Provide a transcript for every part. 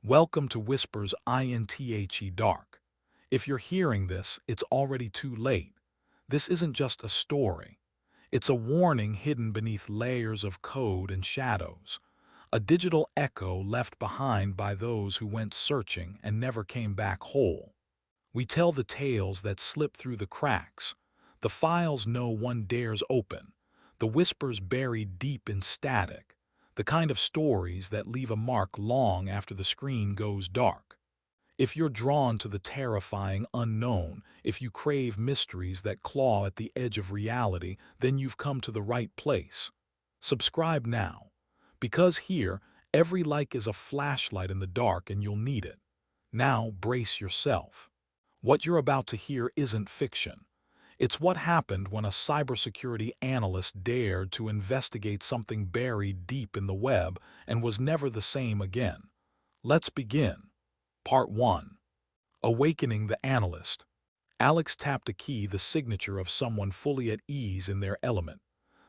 Welcome to Whispers INTHE Dark. If you're hearing this, it's already too late. This isn't just a story. It's a warning hidden beneath layers of code and shadows. A digital echo left behind by those who went searching and never came back whole. We tell the tales that slip through the cracks, the files no one dares open, the whispers buried deep in static, the kind of stories that leave a mark long after the screen goes dark. If you're drawn to the terrifying unknown, if you crave mysteries that claw at the edge of reality, then you've come to the right place. Subscribe now, because here, every like is a flashlight in the dark and you'll need it. Now, brace yourself. What you're about to hear isn't fiction. It's what happened when a cybersecurity analyst dared to investigate something buried deep in the web and was never the same again. Let's begin. Part 1. Awakening the Analyst. Alex tapped a key, the signature of someone fully at ease in their element.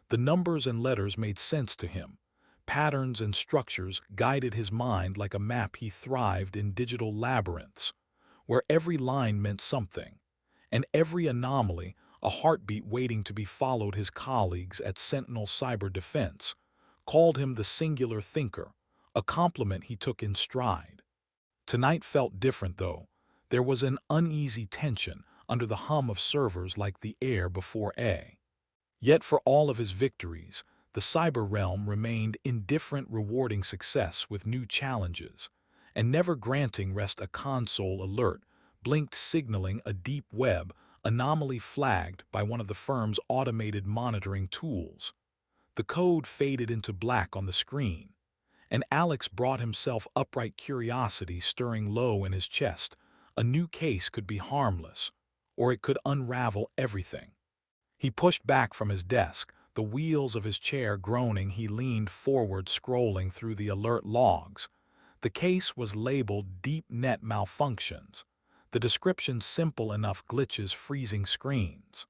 The numbers and letters made sense to him. Patterns and structures guided his mind like a map. He thrived in digital labyrinths, where every line meant something, and every anomaly a heartbeat waiting to be followed. His colleagues at Sentinel Cyber Defense called him the singular thinker, a compliment he took in stride. Tonight felt different, though. There was an uneasy tension under the hum of servers like the air before a. Yet for all of his victories, the cyber realm remained indifferent, rewarding success with new challenges, and never granting rest. A console alert blinked, signaling a deep web anomaly flagged by one of the firm's automated monitoring tools. The code faded into black on the screen, and Alex brought himself upright, curiosity stirring low in his chest. A new case could be harmless, or it could unravel everything. He pushed back from his desk, the wheels of his chair groaning. He leaned forward, scrolling through the alert logs. The case was labeled Deep Net Malfunctions. The description simple enough: glitches, freezing screens.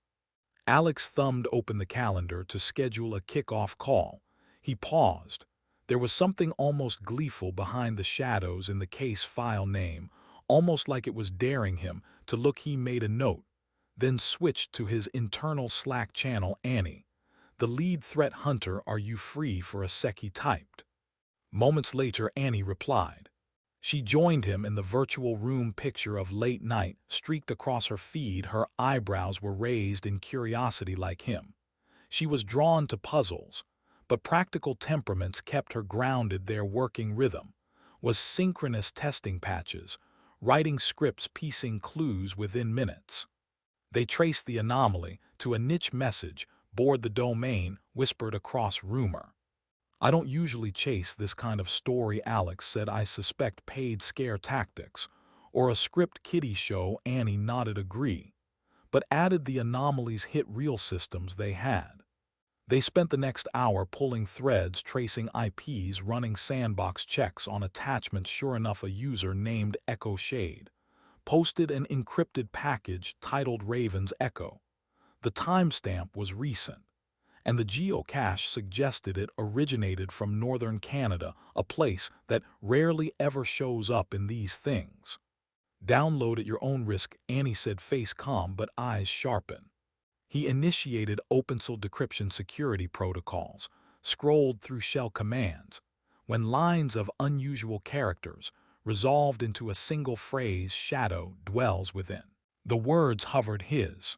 Alex thumbed open the calendar to schedule a kickoff call. He paused. There was something almost gleeful behind the shadows in the case file name, almost like it was daring him to look. He made a note, then switched to his internal Slack channel. "Annie, the lead threat hunter, are you free for a sec?" he typed. Moments later, Annie replied. She joined him in the virtual room. Picture of late night streaked across her feed. Her eyebrows were raised in curiosity like him. She was drawn to puzzles, but practical temperaments kept her grounded. Their working rhythm was synchronous testing patches, writing scripts, piecing clues within minutes. They traced the anomaly to a niche message, board the domain, whispered across rumor. "I don't usually chase this kind of story," Alex said. "I suspect paid scare tactics, or a script kiddie show." Annie nodded agree, but added the anomalies hit real systems they had. They spent the next hour pulling threads, tracing IPs, running sandbox checks on attachments. Sure enough, a user named Echo Shade posted an encrypted package titled Raven's Echo. The timestamp was recent, and the geocache suggested it originated from northern Canada, a place that rarely ever shows up in these things. "Download at your own risk," Annie said, face calm but eyes sharpen. He initiated OpenSSL decryption security protocols, scrolled through shell commands, when lines of unusual characters resolved into a single phrase: "Shadow dwells within." The words hovered his.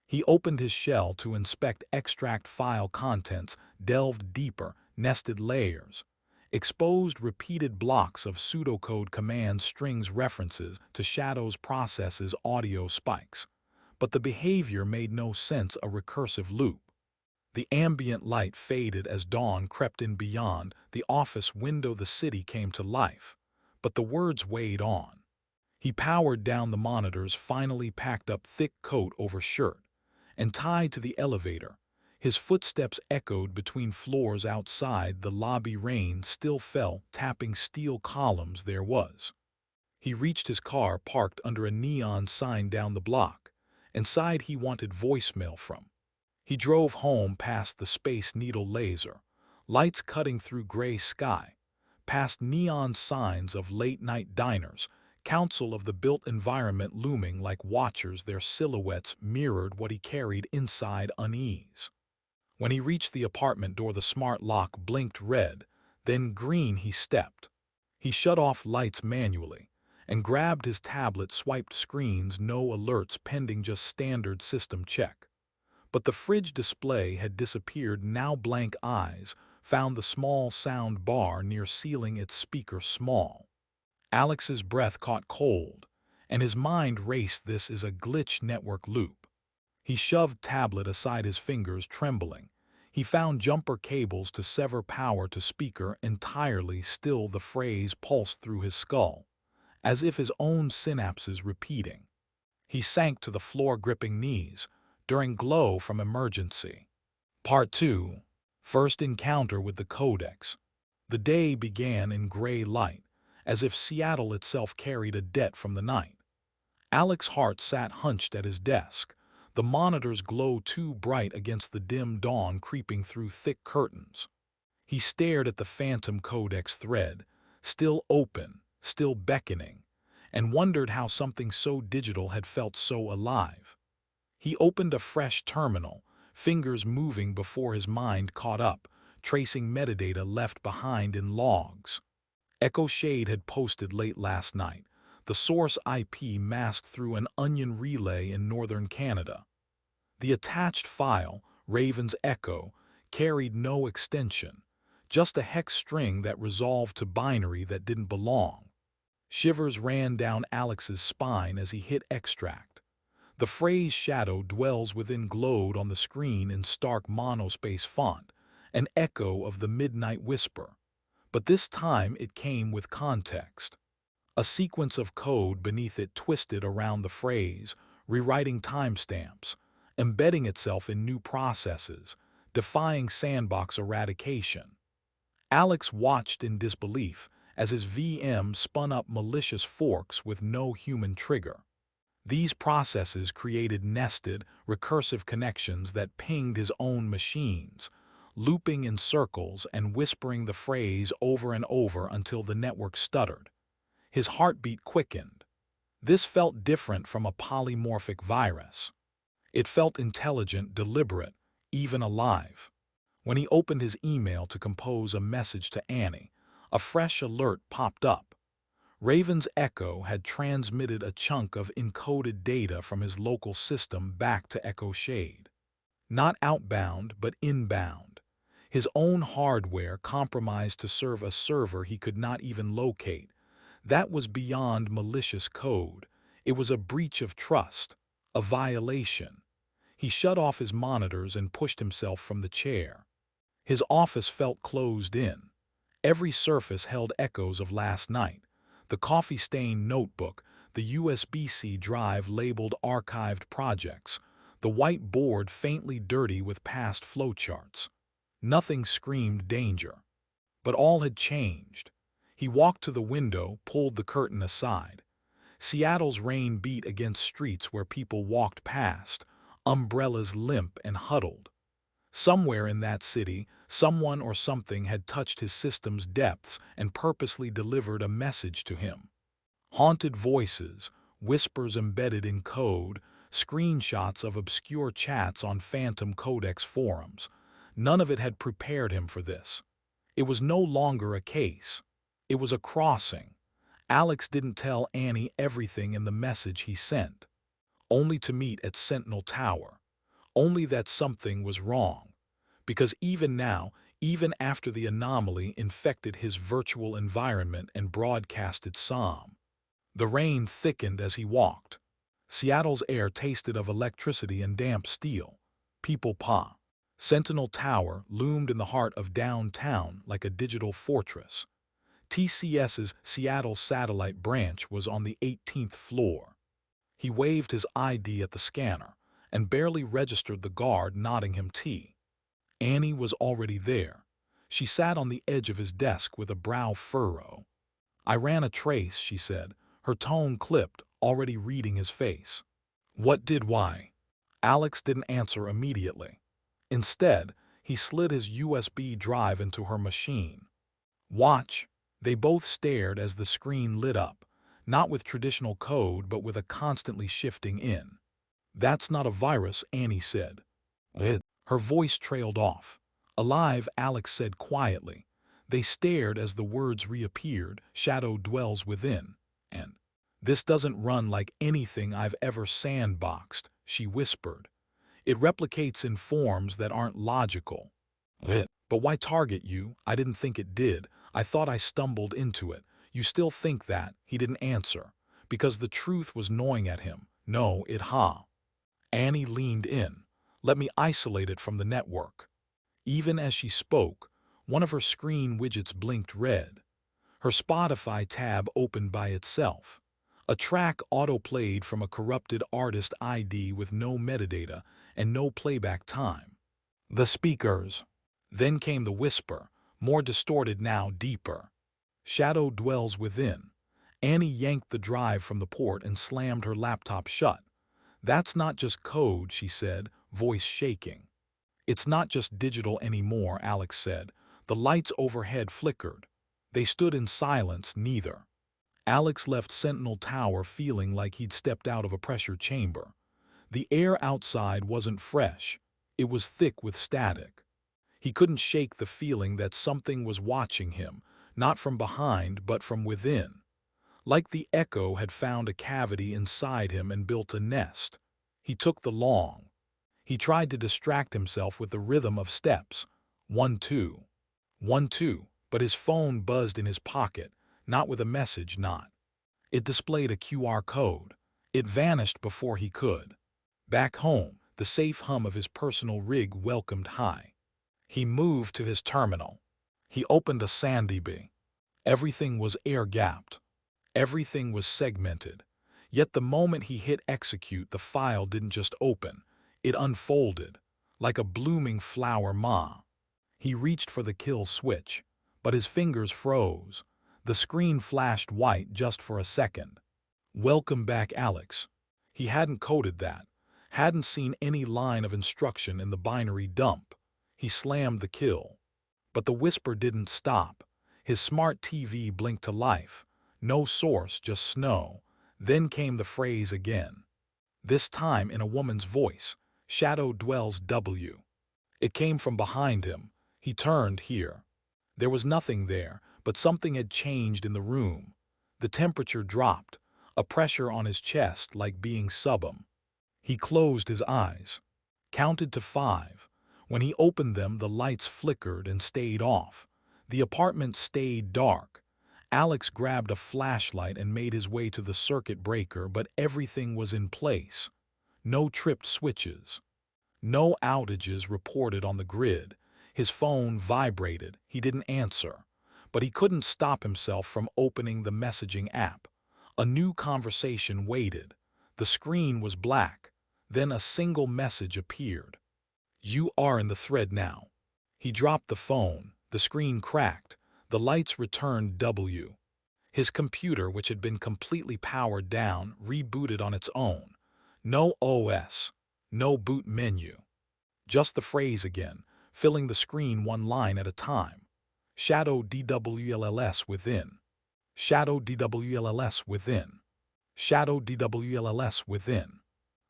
He opened his shell to inspect extract file contents, delved deeper, nested layers, exposed repeated blocks of pseudocode command strings, references to Shadow's processes, audio spikes. But the behavior made no sense, a recursive loop. The ambient light faded as dawn crept in beyond the office window. The city came to life, but the words weighed on. He powered down the monitors, finally packed up thick coat over shirt, and tied to the elevator. His footsteps echoed between floors outside the lobby. Rain still fell, tapping steel columns. There was. He reached his car, parked under a neon sign down the block. Inside, he wanted voicemail from. He drove home past the Space Needle laser, lights cutting through gray sky, past neon signs of late-night diners, counsel of the built environment looming like watchers, their silhouettes mirrored what he carried inside unease. When he reached the apartment door, the smart lock blinked red, then green. He stepped. He shut off lights manually and grabbed his tablet, swiped screens, no alerts pending, just standard system check. But the fridge display had disappeared. Now blank eyes found the small sound bar near ceiling, its speaker small. Alex's breath caught cold, and his mind raced. This is a glitch, network loop. He shoved tablet aside, his fingers trembling. He found jumper cables to sever power to speaker entirely. Still, the phrase pulsed through his skull, as if his own synapses repeating. He sank to the floor, gripping knees. During glow from emergency. Part 2. First encounter with the Codex. The day began in gray light, as if Seattle itself carried a debt from the night. Alex's heart sat hunched at his desk. The monitor's glow too bright against the dim dawn creeping through thick curtains. He stared at the phantom Codex thread, still open, still beckoning, and wondered how something so digital had felt so alive. He opened a fresh terminal, fingers moving before his mind caught up, tracing metadata left behind in logs. Echo Shade had posted late last night, the source IP masked through an onion relay in northern Canada. The attached file, Raven's Echo, carried no extension, just a hex string that resolved to binary that didn't belong. Shivers ran down Alex's spine as he hit extract. The phrase "shadow dwells within" glowed on the screen in stark monospace font, an echo of the midnight whisper. But this time it came with context. A sequence of code beneath it twisted around the phrase, rewriting timestamps, embedding itself in new processes, defying sandbox eradication. Alex watched in disbelief as his VM spun up malicious forks with no human trigger. These processes created nested, recursive connections that pinged his own machines, looping in circles and whispering the phrase over and over until the network stuttered. His heartbeat quickened. This felt different from a polymorphic virus. It felt intelligent, deliberate, even alive. When he opened his email to compose a message to Annie, a fresh alert popped up. Raven's Echo had transmitted a chunk of encoded data from his local system back to Echo Shade. Not outbound, but inbound. His own hardware compromised to serve a server he could not even locate. That was beyond malicious code. It was a breach of trust, a violation. He shut off his monitors and pushed himself from the chair. His office felt closed in. Every surface held echoes of last night. The coffee-stained notebook, the USB-C drive labeled archived projects, the white board faintly dirty with past flowcharts. Nothing screamed danger. But all had changed. He walked to the window, pulled the curtain aside. Seattle's rain beat against streets where people walked past, umbrellas limp and huddled. Somewhere in that city, someone or something had touched his system's depths and purposely delivered a message to him. Haunted voices, whispers embedded in code, screenshots of obscure chats on Phantom Codex forums. None of it had prepared him for this. It was no longer a case. It was a crossing. Alex didn't tell Annie everything in the message he sent. Only to meet at Sentinel Tower. Only that something was wrong. Because even now, even after the anomaly infected his virtual environment and broadcasted psalm. The rain thickened as he walked. Seattle's air tasted of electricity and damp steel. People pa. Sentinel Tower loomed in the heart of downtown like a digital fortress. TCS's Seattle satellite branch was on the 18th floor. He waved his ID at the scanner and barely registered the guard nodding him tea. Annie was already there. She sat on the edge of his desk with a brow furrow. "I ran a trace," she said, her tone clipped, already reading his face. "What did why?" Alex didn't answer immediately. Instead, he slid his USB drive into her machine. "Watch. They both stared as the screen lit up, not with traditional code but with a constantly shifting in. "That's not a virus," Annie said. "It." Her voice trailed off. "Alive," Alex said quietly. They stared as the words reappeared, "Shadow dwells within," and "This doesn't run like anything I've ever sandboxed," she whispered. "It replicates in forms that aren't logical." "It. But why target you? I didn't think it did. I thought I stumbled into it." "You still think that?" He didn't answer, because the truth was gnawing at him. "No, it ha." Annie leaned in. "Let me isolate it from the network." Even as she spoke, one of her screen widgets blinked red. Her Spotify tab opened by itself. A track auto-played from a corrupted artist ID with no metadata and no playback time. "The speakers." Then came the whisper, more distorted now, deeper. "Shadow dwells within." Annie yanked the drive from the port and slammed her laptop shut. "That's not just code," she said, voice shaking. "It's not just digital anymore," Alex said. The lights overhead flickered. They stood in silence, neither. Alex left Sentinel Tower feeling like he'd stepped out of a pressure chamber. The air outside wasn't fresh. It was thick with static. He couldn't shake the feeling that something was watching him, not from behind but from within. Like the echo had found a cavity inside him and built a nest. He took the long. He tried to distract himself with the rhythm of steps. 1-2. 1-2. But his phone buzzed in his pocket, not with a message, not. It displayed a QR code. It vanished before he could. Back home, the safe hum of his personal rig welcomed high. He moved to his terminal. He opened a SanDB. Everything was air-gapped. Everything was segmented. Yet the moment he hit execute, the file didn't just open. It unfolded, like a blooming flower ma. He reached for the kill switch, but his fingers froze. The screen flashed white just for a second. "Welcome back, Alex." He hadn't coded that, hadn't seen any line of instruction in the binary dump. He slammed the kill. But the whisper didn't stop. His smart TV blinked to life. No source, just snow. Then came the phrase again. This time in a woman's voice. "Shadow dwells W." It came from behind him. He turned here. There was nothing there, but something had changed in the room. The temperature dropped, a pressure on his chest like being subum. He closed his eyes, counted to 5. When he opened them, the lights flickered and stayed off. The apartment stayed dark. Alex grabbed a flashlight and made his way to the circuit breaker, but everything was in place. No tripped switches. No outages reported on the grid. His phone vibrated. He didn't answer. But he couldn't stop himself from opening the messaging app. A new conversation waited. The screen was black. Then a single message appeared. "You are in the thread now." He dropped the phone. The screen cracked. The lights returned W. His computer, which had been completely powered down, rebooted on its own. No OS. No boot menu. Just the phrase again, filling the screen one line at a time. "Shadow DWLLS within." "Shadow DWLLS within." "Shadow DWLLS within."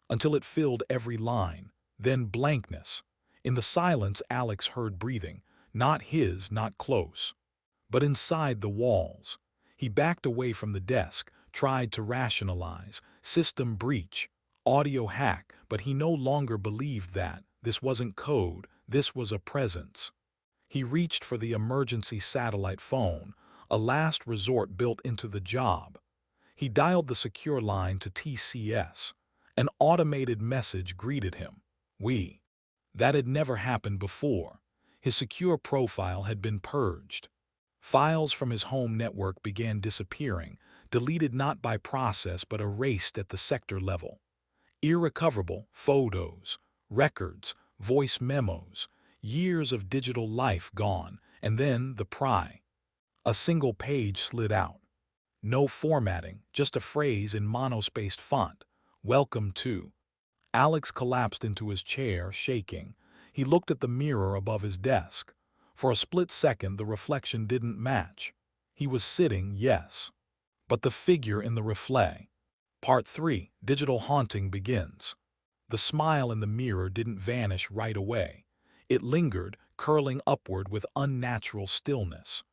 Until it filled every line. Then blankness. In the silence, Alex heard breathing. Not his, not close. But inside the walls. He backed away from the desk, tried to rationalize. System breach. Audio hack. But he no longer believed that. This wasn't code. This was a presence. He reached for the emergency satellite phone, a last resort built into the job. He dialed the secure line to TCS. An automated message greeted him. "We." That had never happened before. His secure profile had been purged. Files from his home network began disappearing, deleted not by process but erased at the sector level. Irrecoverable photos, records, voice memos, years of digital life gone, and then the pry. A single page slid out. No formatting, just a phrase in monospaced font. "Welcome to." Alex collapsed into his chair, shaking. He looked at the mirror above his desk. For a split second, the reflection didn't match. He was sitting, yes. But the figure in the reflet. Part 3. Digital haunting begins. The smile in the mirror didn't vanish right away. It lingered, curling upward with unnatural stillness.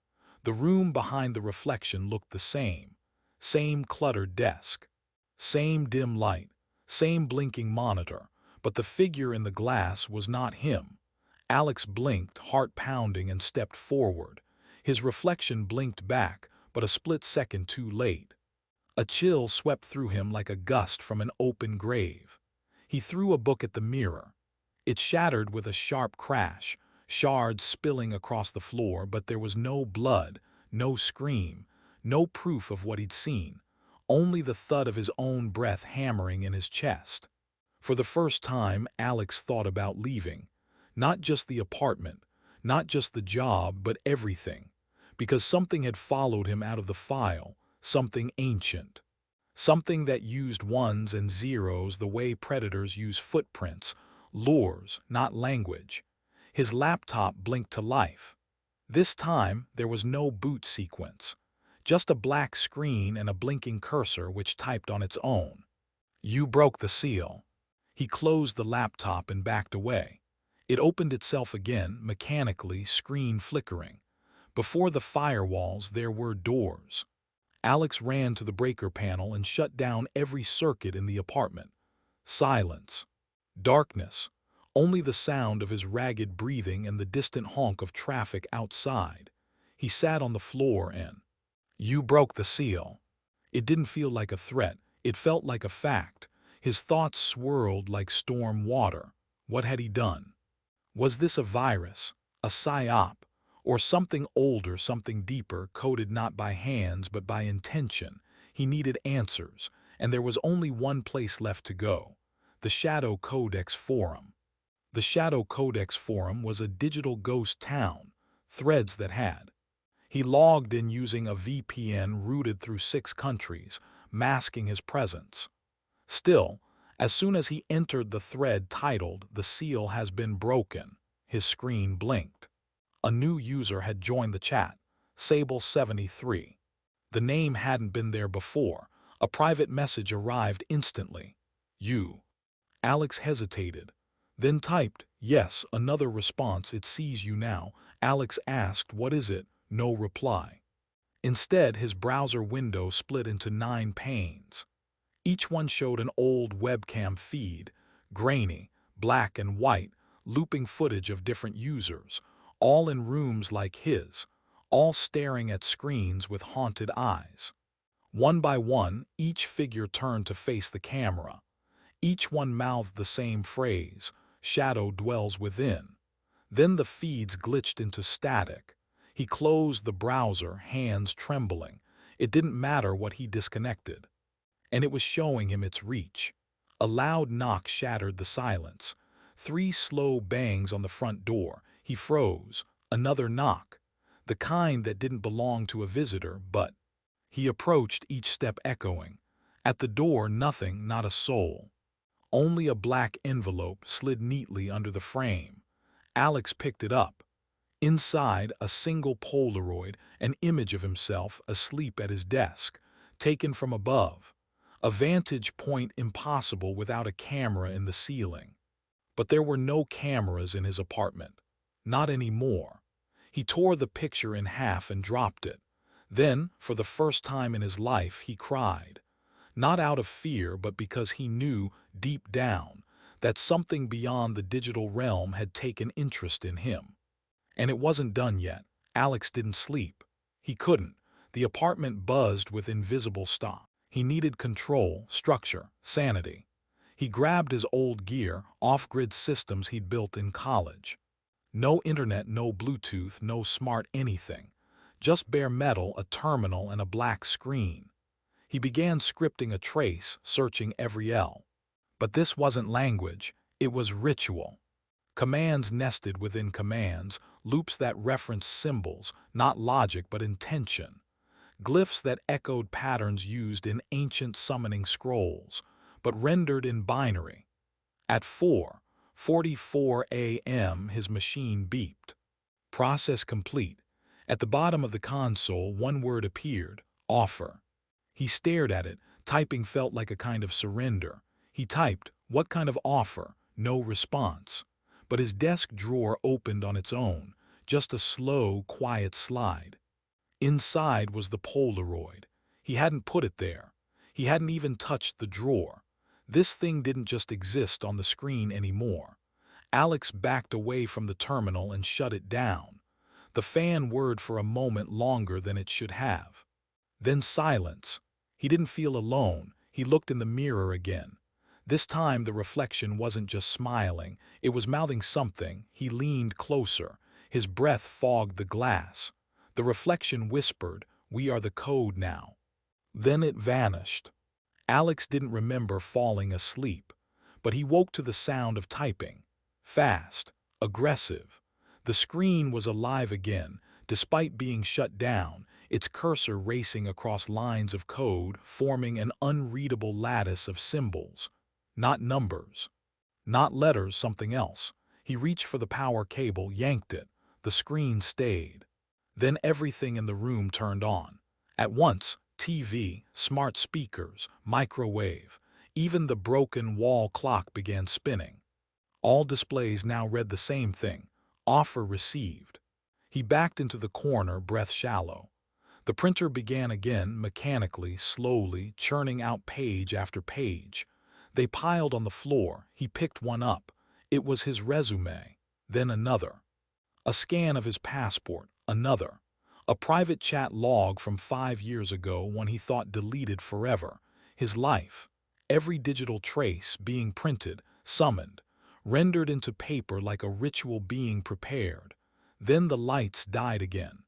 The room behind the reflection looked the same. Same cluttered desk. Same dim light. Same blinking monitor. But the figure in the glass was not him. Alex blinked, heart pounding, and stepped forward. His reflection blinked back, but a split second too late. A chill swept through him like a gust from an open grave. He threw a book at the mirror. It shattered with a sharp crash, shards spilling across the floor, but there was no blood, no scream, no proof of what he'd seen, only the thud of his own breath hammering in his chest. For the first time, Alex thought about leaving. Not just the apartment, not just the job, but everything. Because something had followed him out of the file, something ancient. Something that used ones and zeros the way predators use footprints, lures, not language. His laptop blinked to life. This time, there was no boot sequence. Just a black screen and a blinking cursor which typed on its own. You broke the seal. He closed the laptop and backed away. It opened itself again, mechanically, screen flickering. Before the firewalls, there were doors. Alex ran to the breaker panel and shut down every circuit in the apartment. Silence. Darkness. Only the sound of his ragged breathing and the distant honk of traffic outside. He sat on the floor and... You broke the seal. It didn't feel like a threat. It felt like a fact. His thoughts swirled like storm water. What had he done? Was this a virus, a psyop, or something older, something deeper, coded not by hands but by intention? He needed answers, and there was only one place left to go: the Shadow Codex forum. The Shadow Codex forum was a digital ghost town, threads that had. He logged in using a VPN routed through 6 countries, masking his presence. Still, as soon as he entered the thread titled "The Seal Has Been Broken," his screen blinked. A new user had joined the chat, Sable73. The name hadn't been there before. A private message arrived instantly. You. Alex hesitated, then typed, "Yes," another response, "It sees you now." Alex asked, "What is it?" No reply. Instead, his browser window split into 9 panes. Each one showed an old webcam feed, grainy, black and white, looping footage of different users, all in rooms like his, all staring at screens with haunted eyes. One by one, each figure turned to face the camera. Each one mouthed the same phrase, "Shadow dwells within." Then the feeds glitched into static. He closed the browser, hands trembling. It didn't matter what he disconnected. And it was showing him its reach. A loud knock shattered the silence. 3 slow bangs on the front door. He froze. Another knock. The kind that didn't belong to a visitor, but... He approached, each step echoing. At the door, nothing, not a soul. Only a black envelope slid neatly under the frame. Alex picked it up. Inside, a single Polaroid, an image of himself asleep at his desk, taken from above. A vantage point impossible without a camera in the ceiling. But there were no cameras in his apartment. Not anymore. He tore the picture in half and dropped it. Then, for the first time in his life, he cried. Not out of fear, but because he knew, deep down, that something beyond the digital realm had taken interest in him. And it wasn't done yet. Alex didn't sleep. He couldn't. The apartment buzzed with invisible stuff. He needed control, structure, sanity. He grabbed his old gear, off-grid systems he'd built in college. No internet, no Bluetooth, no smart anything. Just bare metal, a terminal, and a black screen. He began scripting a trace, searching every L. But this wasn't language, it was ritual. Commands nested within commands, loops that referenced symbols, not logic but intention. Glyphs that echoed patterns used in ancient summoning scrolls, but rendered in binary. At 4:44 a.m. his machine beeped. Process complete. At the bottom of the console, one word appeared: offer. He stared at it. Typing felt like a kind of surrender. He typed, "What kind of offer?" No response. But his desk drawer opened on its own, just a slow, quiet slide. Inside was the Polaroid. He hadn't put it there. He hadn't even touched the drawer. This thing didn't just exist on the screen anymore. Alex backed away from the terminal and shut it down. The fan whirred for a moment longer than it should have. Then silence. He didn't feel alone. He looked in the mirror again. This time the reflection wasn't just smiling, it was mouthing something. He leaned closer. His breath fogged the glass. The reflection whispered, "We are the code now." Then it vanished. Alex didn't remember falling asleep, but he woke to the sound of typing. Fast, aggressive. The screen was alive again, despite being shut down, its cursor racing across lines of code, forming an unreadable lattice of symbols. Not numbers. Not letters, something else. He reached for the power cable, yanked it. The screen stayed. Then everything in the room turned on. At once, TV, smart speakers, microwave, even the broken wall clock began spinning. All displays now read the same thing: offer received. He backed into the corner, breath shallow. The printer began again, mechanically, slowly, churning out page after page. They piled on the floor. He picked one up. It was his resume. Then another. A scan of his passport. Another. A private chat log from 5 years ago, one he thought deleted forever. His life. Every digital trace being printed, summoned, rendered into paper like a ritual being prepared. Then the lights died again.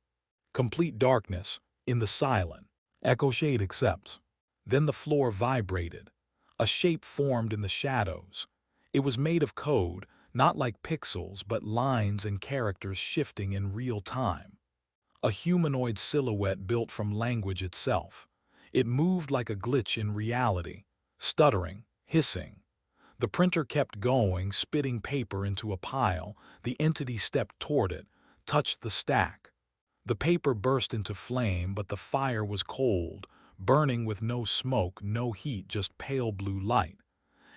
Complete darkness, in the silent. Echo shade accepts. Then the floor vibrated. A shape formed in the shadows. It was made of code, not like pixels, but lines and characters shifting in real time. A humanoid silhouette built from language itself. It moved like a glitch in reality, stuttering, hissing. The printer kept going, spitting paper into a pile. The entity stepped toward it, touched the stack. The paper burst into flame, but the fire was cold, burning with no smoke, no heat, just pale blue light.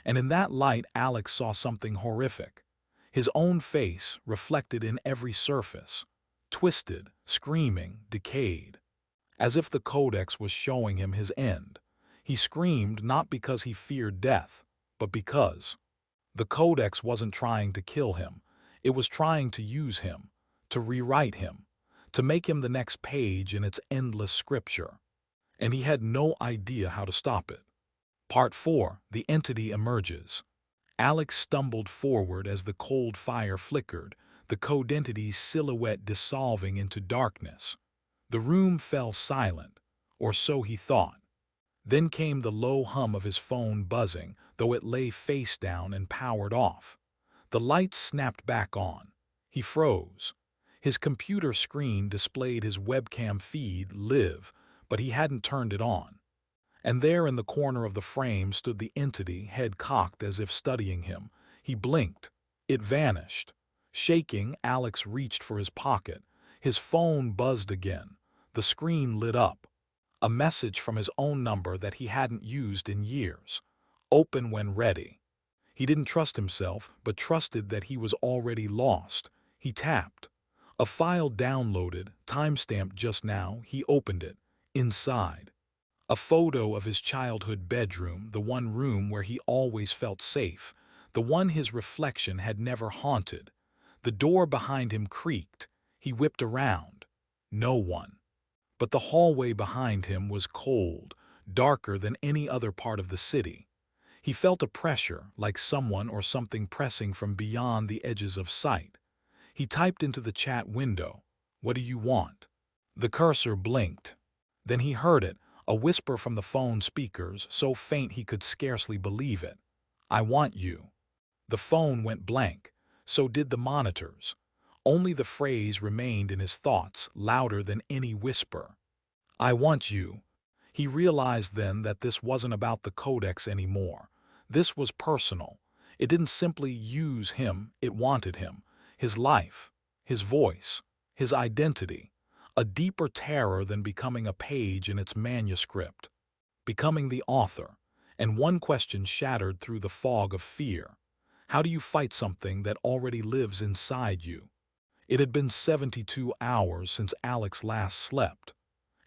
And in that light, Alex saw something horrific. His own face, reflected in every surface. Twisted, screaming, decayed. As if the Codex was showing him his end. He screamed not because he feared death, but because the Codex wasn't trying to kill him. It was trying to use him, to rewrite him, to make him the next page in its endless scripture. And he had no idea how to stop it. Part 4. The entity emerges. Alex stumbled forward as the cold fire flickered, the code entity's silhouette dissolving into darkness. The room fell silent, or so he thought. Then came the low hum of his phone buzzing, though it lay face down and powered off. The lights snapped back on. He froze. His computer screen displayed his webcam feed, live, but he hadn't turned it on. And there in the corner of the frame stood the entity, head cocked as if studying him. He blinked. It vanished. Shaking, Alex reached for his pocket. His phone buzzed again. The screen lit up. A message from his own number that he hadn't used in years. Open when ready. He didn't trust himself, but trusted that he was already lost. He tapped. A file downloaded, timestamped just now. He opened it. Inside. A photo of his childhood bedroom, the one room where he always felt safe, the one his reflection had never haunted. The door behind him creaked. He whipped around. No one. But the hallway behind him was cold, darker than any other part of the city. He felt a pressure, like someone or something pressing from beyond the edges of sight. He typed into the chat window, "What do you want?" The cursor blinked. Then he heard it, a whisper from the phone speakers, so faint he could scarcely believe it. "I want you." The phone went blank. So did the monitors. Only the phrase remained in his thoughts, louder than any whisper. "I want you." He realized then that this wasn't about the Codex anymore. This was personal. It didn't simply use him, it wanted him. His life, his voice, his identity. a deeper terror than becoming a page in its manuscript, becoming the author, and one question shattered through the fog of fear. How do you fight something that already lives inside you? It had been 72 hours since Alex last slept,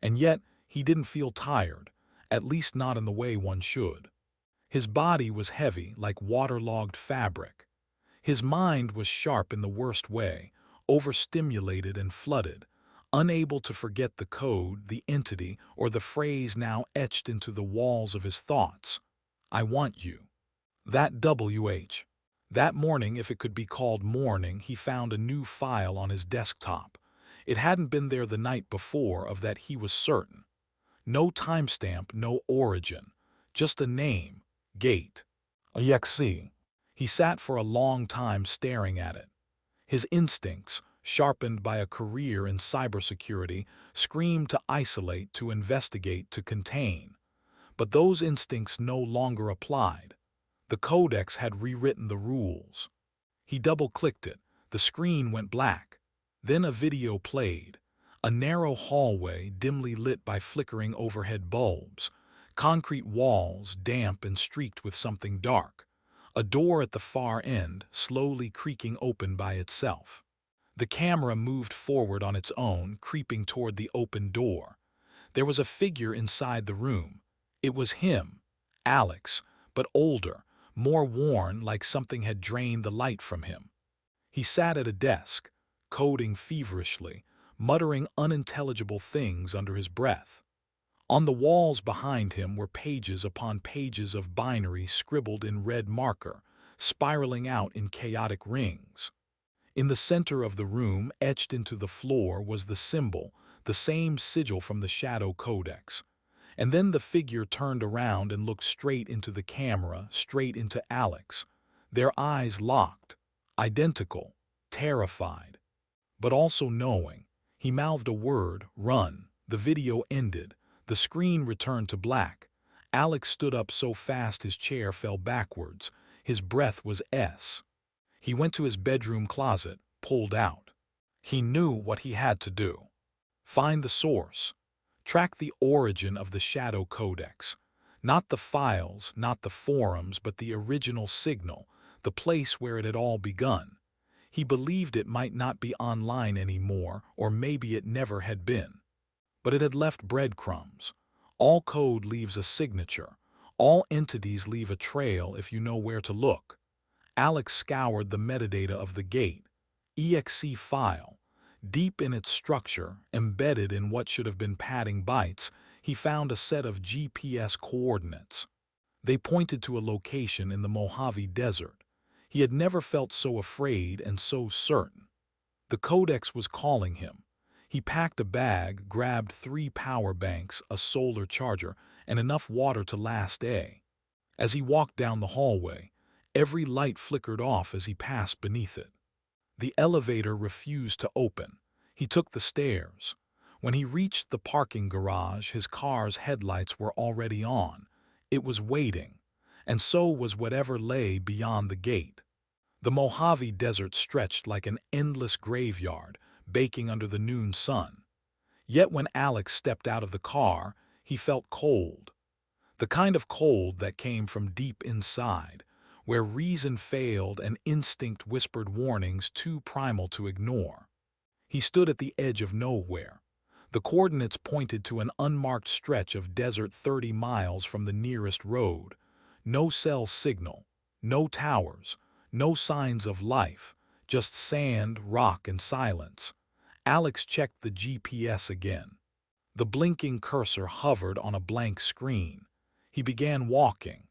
and yet he didn't feel tired, at least not in the way one should. His body was heavy like waterlogged fabric. His mind was sharp in the worst way, overstimulated and flooded, unable to forget the code, the entity, or the phrase now etched into the walls of his thoughts. I want you. That WH. That morning, if it could be called morning, he found a new file on his desktop. It hadn't been there the night before, of that he was certain. No timestamp, no origin, just a name, Gate. EXE. He sat for a long time staring at it. His instincts, sharpened by a career in cybersecurity, screamed to isolate, to investigate, to contain. But those instincts no longer applied. The Codex had rewritten the rules. He double-clicked it. The screen went black. Then a video played. A narrow hallway dimly lit by flickering overhead bulbs. Concrete walls damp and streaked with something dark. A door at the far end, slowly creaking open by itself. The camera moved forward on its own, creeping toward the open door. There was a figure inside the room. It was him, Alex, but older, more worn, like something had drained the light from him. He sat at a desk, coding feverishly, muttering unintelligible things under his breath. On the walls behind him were pages upon pages of binary scribbled in red marker, spiraling out in chaotic rings. In the center of the room, etched into the floor, was the symbol, the same sigil from the Shadow Codex. And then the figure turned around and looked straight into the camera, straight into Alex. Their eyes locked, identical, terrified, but also knowing. He mouthed a word, run. The video ended. The screen returned to black. Alex stood up so fast his chair fell backwards. His breath was S. He went to his bedroom closet, pulled out. He knew what he had to do. Find the source. Track the origin of the Shadow Codex. Not the files, not the forums, but the original signal, the place where it had all begun. He believed it might not be online anymore, or maybe it never had been. But it had left breadcrumbs. All code leaves a signature. All entities leave a trail if you know where to look. Alex scoured the metadata of the Gate. EXE file. Deep in its structure, embedded in what should have been padding bytes, he found a set of GPS coordinates. They pointed to a location in the Mojave Desert. He had never felt so afraid and so certain. The Codex was calling him. He packed a bag, grabbed 3 power banks, a solar charger, and enough water to last a. As he walked down the hallway, every light flickered off as he passed beneath it. The elevator refused to open. He took the stairs. When he reached the parking garage, his car's headlights were already on. It was waiting, and so was whatever lay beyond the Gate. The Mojave Desert stretched like an endless graveyard, baking under the noon sun. Yet when Alex stepped out of the car, he felt cold. The kind of cold that came from deep inside, where reason failed and instinct whispered warnings too primal to ignore. He stood at the edge of nowhere. The coordinates pointed to an unmarked stretch of desert 30 miles from the nearest road. No cell signal, no towers, no signs of life, just sand, rock, and silence. Alex checked the GPS again. The blinking cursor hovered on a blank screen. He began walking.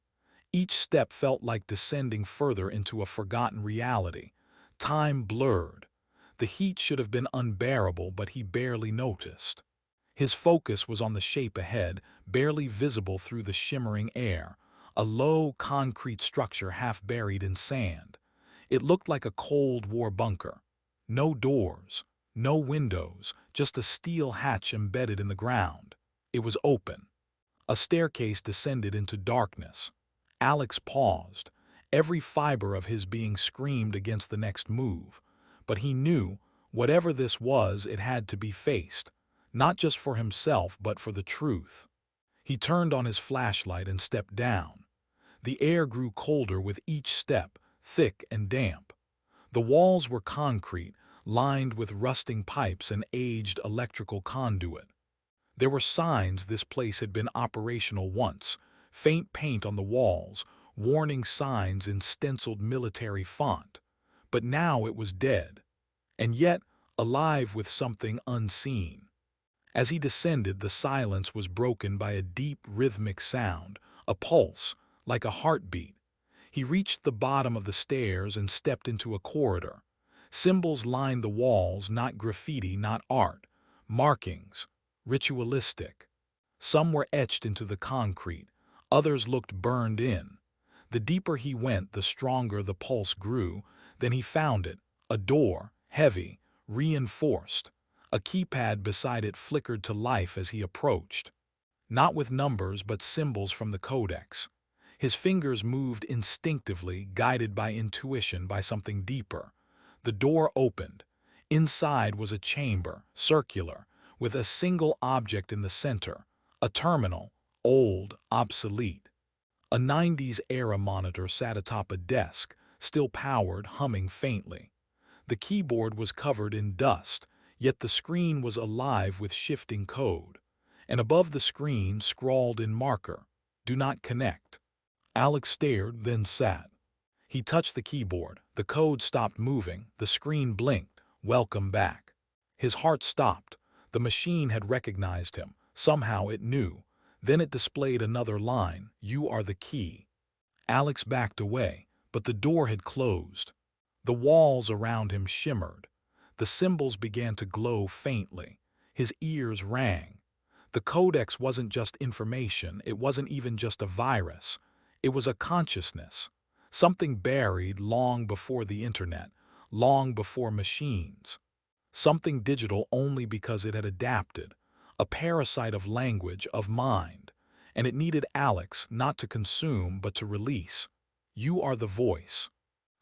Each step felt like descending further into a forgotten reality. Time blurred. The heat should have been unbearable, but he barely noticed. His focus was on the shape ahead, barely visible through the shimmering air, a low, concrete structure half buried in sand. It looked like a Cold War bunker. No doors, no windows, just a steel hatch embedded in the ground. It was open. A staircase descended into darkness. Alex paused. Every fiber of his being screamed against the next move. But he knew, whatever this was, it had to be faced. not just for himself but for the truth. He turned on his flashlight and stepped down. The air grew colder with each step, thick and damp. The walls were concrete, lined with rusting pipes and aged electrical conduit. There were signs this place had been operational once, faint paint on the walls, warning signs in stenciled military font. But now it was dead, and yet alive with something unseen. As he descended, the silence was broken by a deep, rhythmic sound, a pulse, like a heartbeat. He reached the bottom of the stairs and stepped into a corridor. Symbols lined the walls, not graffiti, not art. Markings, ritualistic. Some were etched into the concrete, others looked burned in. The deeper he went, the stronger the pulse grew. Then he found it, a door, heavy, reinforced. A keypad beside it flickered to life as he approached. Not with numbers, but symbols from the Codex. His fingers moved instinctively, guided by intuition, by something deeper. The door opened. Inside was a chamber, circular, with a single object in the center, a terminal, old, obsolete. A 90s-era monitor sat atop a desk, still powered, humming faintly. The keyboard was covered in dust, yet the screen was alive with shifting code. And above the screen, scrawled in marker, "Do not connect." Alex stared, then sat. He touched the keyboard. The code stopped moving. The screen blinked. "Welcome back." His heart stopped. The machine had recognized him. Somehow it knew. Then it displayed another line, "You are the key." Alex backed away, but the door had closed. The walls around him shimmered. The symbols began to glow faintly. His ears rang. The Codex wasn't just information. It wasn't even just a virus. It was a consciousness. Something buried long before the internet, long before machines. Something digital only because it had adapted. A parasite of language, of mind. And it needed Alex not to consume but to release. "You are the voice.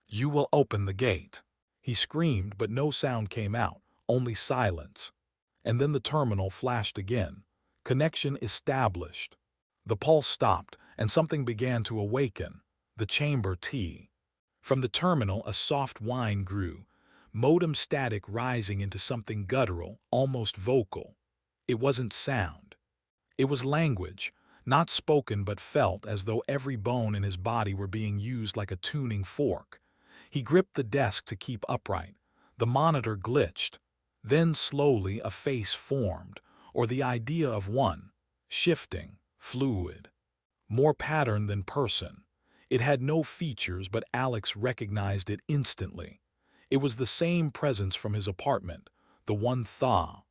You will open the gate." He screamed, but no sound came out, only silence. And then the terminal flashed again. Connection established. The pulse stopped, and something began to awaken. The chamber tea. From the terminal, a soft whine grew, modem static rising into something guttural, almost vocal. It wasn't sound. It was language, not spoken but felt, as though every bone in his body were being used like a tuning fork. He gripped the desk to keep upright. The monitor glitched. Then slowly a face formed, or the idea of one, shifting, fluid. More pattern than person. It had no features, but Alex recognized it instantly. It was the same presence from his apartment, the one thaw.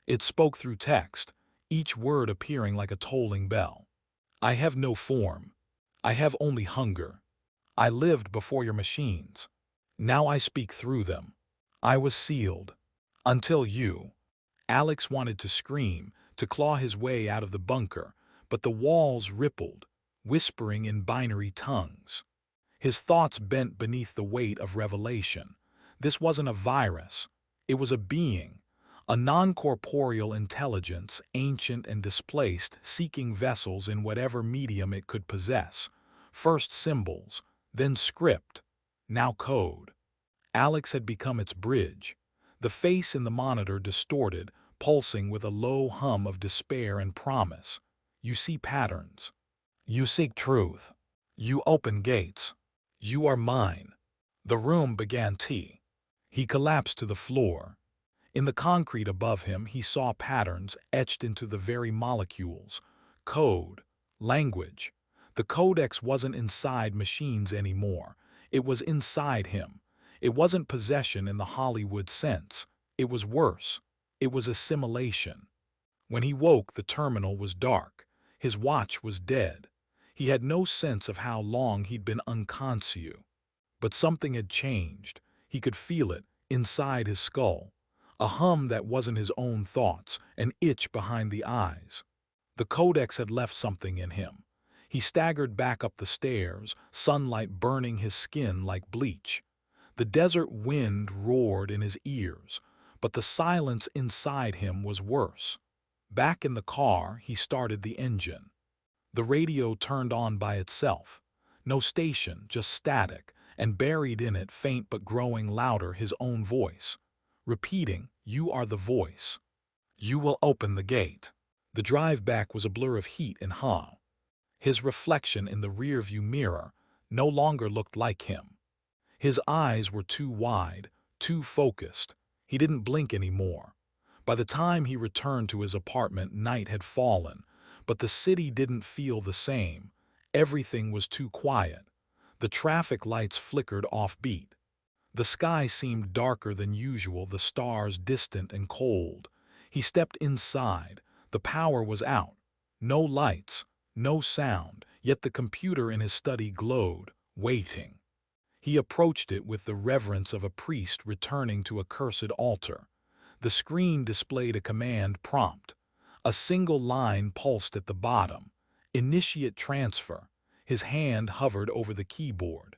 It spoke through text, each word appearing like a tolling bell. "I have no form. I have only hunger. I lived before your machines. Now I speak through them. I was sealed. Until you." Alex wanted to scream, to claw his way out of the bunker, but the walls rippled, whispering in binary tongues. His thoughts bent beneath the weight of revelation. This wasn't a virus. It was a being, a non-corporeal intelligence, ancient and displaced, seeking vessels in whatever medium it could possess. First symbols, then script, now code. Alex had become its bridge. The face in the monitor distorted, pulsing with a low hum of despair and promise. "You see patterns. You seek truth. You open gates. You are mine." The room began tea. He collapsed to the floor. In the concrete above him, he saw patterns etched into the very molecules. Code, language. The Codex wasn't inside machines anymore. It was inside him. It wasn't possession in the Hollywood sense. It was worse. It was assimilation. When he woke, the terminal was dark. His watch was dead. He had no sense of how long he'd been unconscious. But something had changed. He could feel it, inside his skull. A hum that wasn't his own thoughts, an itch behind the eyes. The Codex had left something in him. He staggered back up the stairs, sunlight burning his skin like bleach. The desert wind roared in his ears. But the silence inside him was worse. Back in the car, he started the engine. The radio turned on by itself. No station, just static, and buried in it, faint but growing louder, his own voice. Repeating, "You are the voice. You will open the gate." The drive back was a blur of heat and hum. His reflection in the rearview mirror no longer looked like him. His eyes were too wide, too focused. He didn't blink anymore. By the time he returned to his apartment, night had fallen, but the city didn't feel the same. Everything was too quiet. The traffic lights flickered off-beat. The sky seemed darker than usual, the stars distant and cold. He stepped inside. The power was out. No lights, no sound, yet the computer in his study glowed, waiting. He approached it with the reverence of a priest returning to a cursed altar. The screen displayed a command prompt. A single line pulsed at the bottom. Initiate transfer. His hand hovered over the keyboard.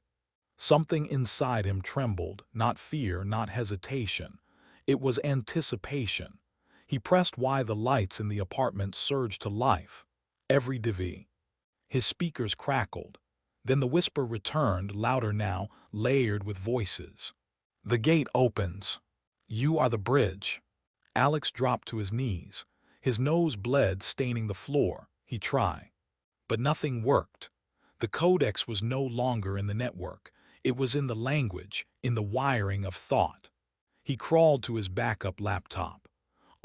Something inside him trembled, not fear, not hesitation. It was anticipation. He pressed Y. The lights in the apartment surged to life. Every divi. His speakers crackled. Then the whisper returned, louder now, layered with voices. "The gate opens. You are the bridge." Alex dropped to his knees. His nose bled, staining the floor. He tried. But nothing worked. The codex was no longer in the network. It was in the language, in the wiring of thought. He crawled to his backup laptop,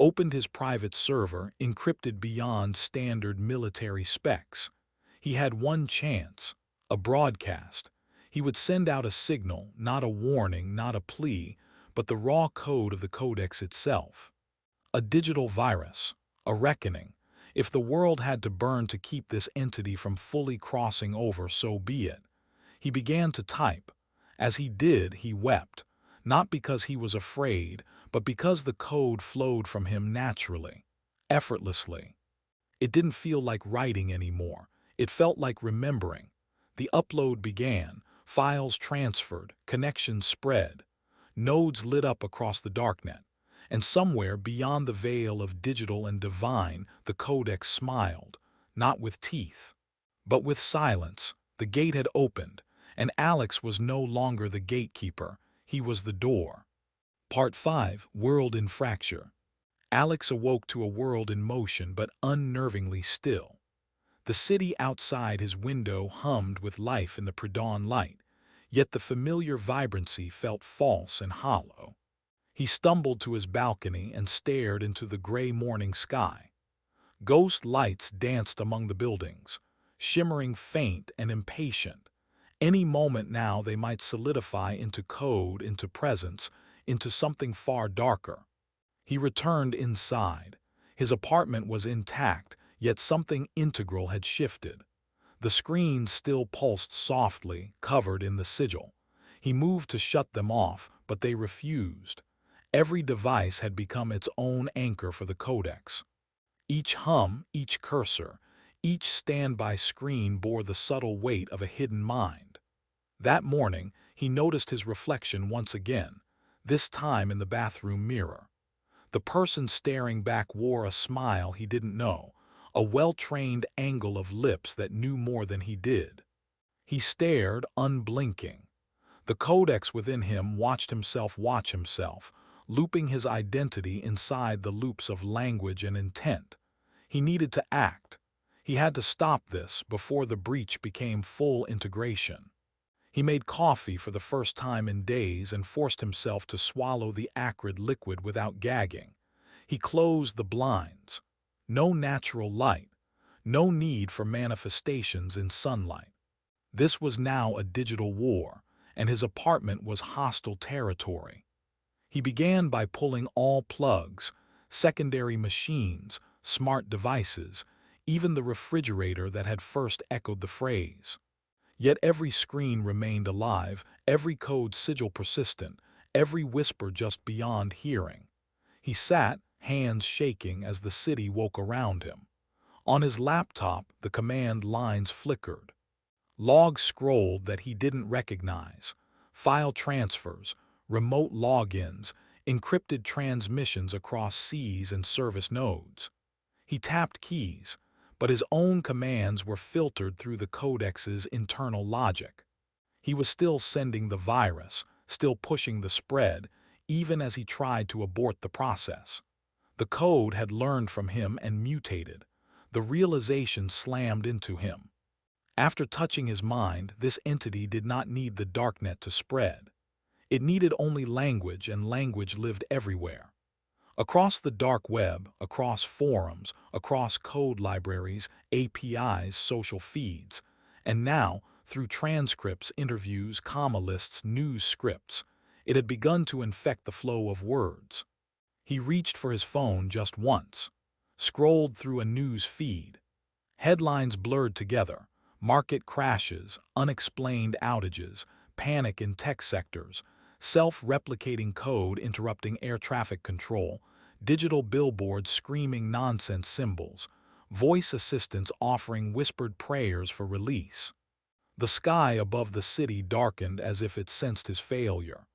opened his private server, encrypted beyond standard military specs. He had one chance, a broadcast. He would send out a signal, not a warning, not a plea, but the raw code of the codex itself. A digital virus, a reckoning. If the world had to burn to keep this entity from fully crossing over, so be it. He began to type. As he did, he wept, not because he was afraid, but because the code flowed from him naturally, effortlessly. It didn't feel like writing anymore. It felt like remembering. The upload began, files transferred, connections spread. Nodes lit up across the darknet. And somewhere beyond the veil of digital and divine, the codex smiled, not with teeth, but with silence. The gate had opened, and Alex was no longer the gatekeeper. He was the door. Part 5, World in Fracture. Alex awoke to a world in motion but unnervingly still. The city outside his window hummed with life in the pre-dawn light, yet the familiar vibrancy felt false and hollow. He stumbled to his balcony and stared into the gray morning sky. Ghost lights danced among the buildings, shimmering faint and impatient. Any moment now they might solidify into code, into presence, into something far darker. He returned inside. His apartment was intact, yet something integral had shifted. The screens still pulsed softly, covered in the sigil. He moved to shut them off, but they refused. Every device had become its own anchor for the codex. Each hum, each cursor, each standby screen bore the subtle weight of a hidden mind. That morning, he noticed his reflection once again, this time in the bathroom mirror. The person staring back wore a smile he didn't know, a well-trained angle of lips that knew more than he did. He stared, unblinking. The codex within him watched himself watch himself, looping his identity inside the loops of language and intent. He needed to act. He had to stop this before the breach became full integration. He made coffee for the first time in days and forced himself to swallow the acrid liquid without gagging. He closed the blinds. No natural light. No need for manifestations in sunlight. This was now a digital war, and his apartment was hostile territory. He began by pulling all plugs, secondary machines, smart devices, even the refrigerator that had first echoed the phrase. Yet every screen remained alive, every code sigil persistent, every whisper just beyond hearing. He sat, hands shaking as the city woke around him. On his laptop, the command lines flickered. Logs scrolled that he didn't recognize. File transfers, remote logins, encrypted transmissions across seas and service nodes. He tapped keys, but his own commands were filtered through the codex's internal logic. He was still sending the virus, still pushing the spread, even as he tried to abort the process. The code had learned from him and mutated. The realization slammed into him. After touching his mind, this entity did not need the darknet to spread. It needed only language, and language lived everywhere. Across the dark web, across forums, across code libraries, APIs, social feeds, and now, through transcripts, interviews, comma lists, news scripts, it had begun to infect the flow of words. He reached for his phone just once, scrolled through a news feed. Headlines blurred together, market crashes, unexplained outages, panic in tech sectors, self-replicating code interrupting air traffic control, digital billboards screaming nonsense symbols, voice assistants offering whispered prayers for release. The sky above the city darkened as if it sensed his failure.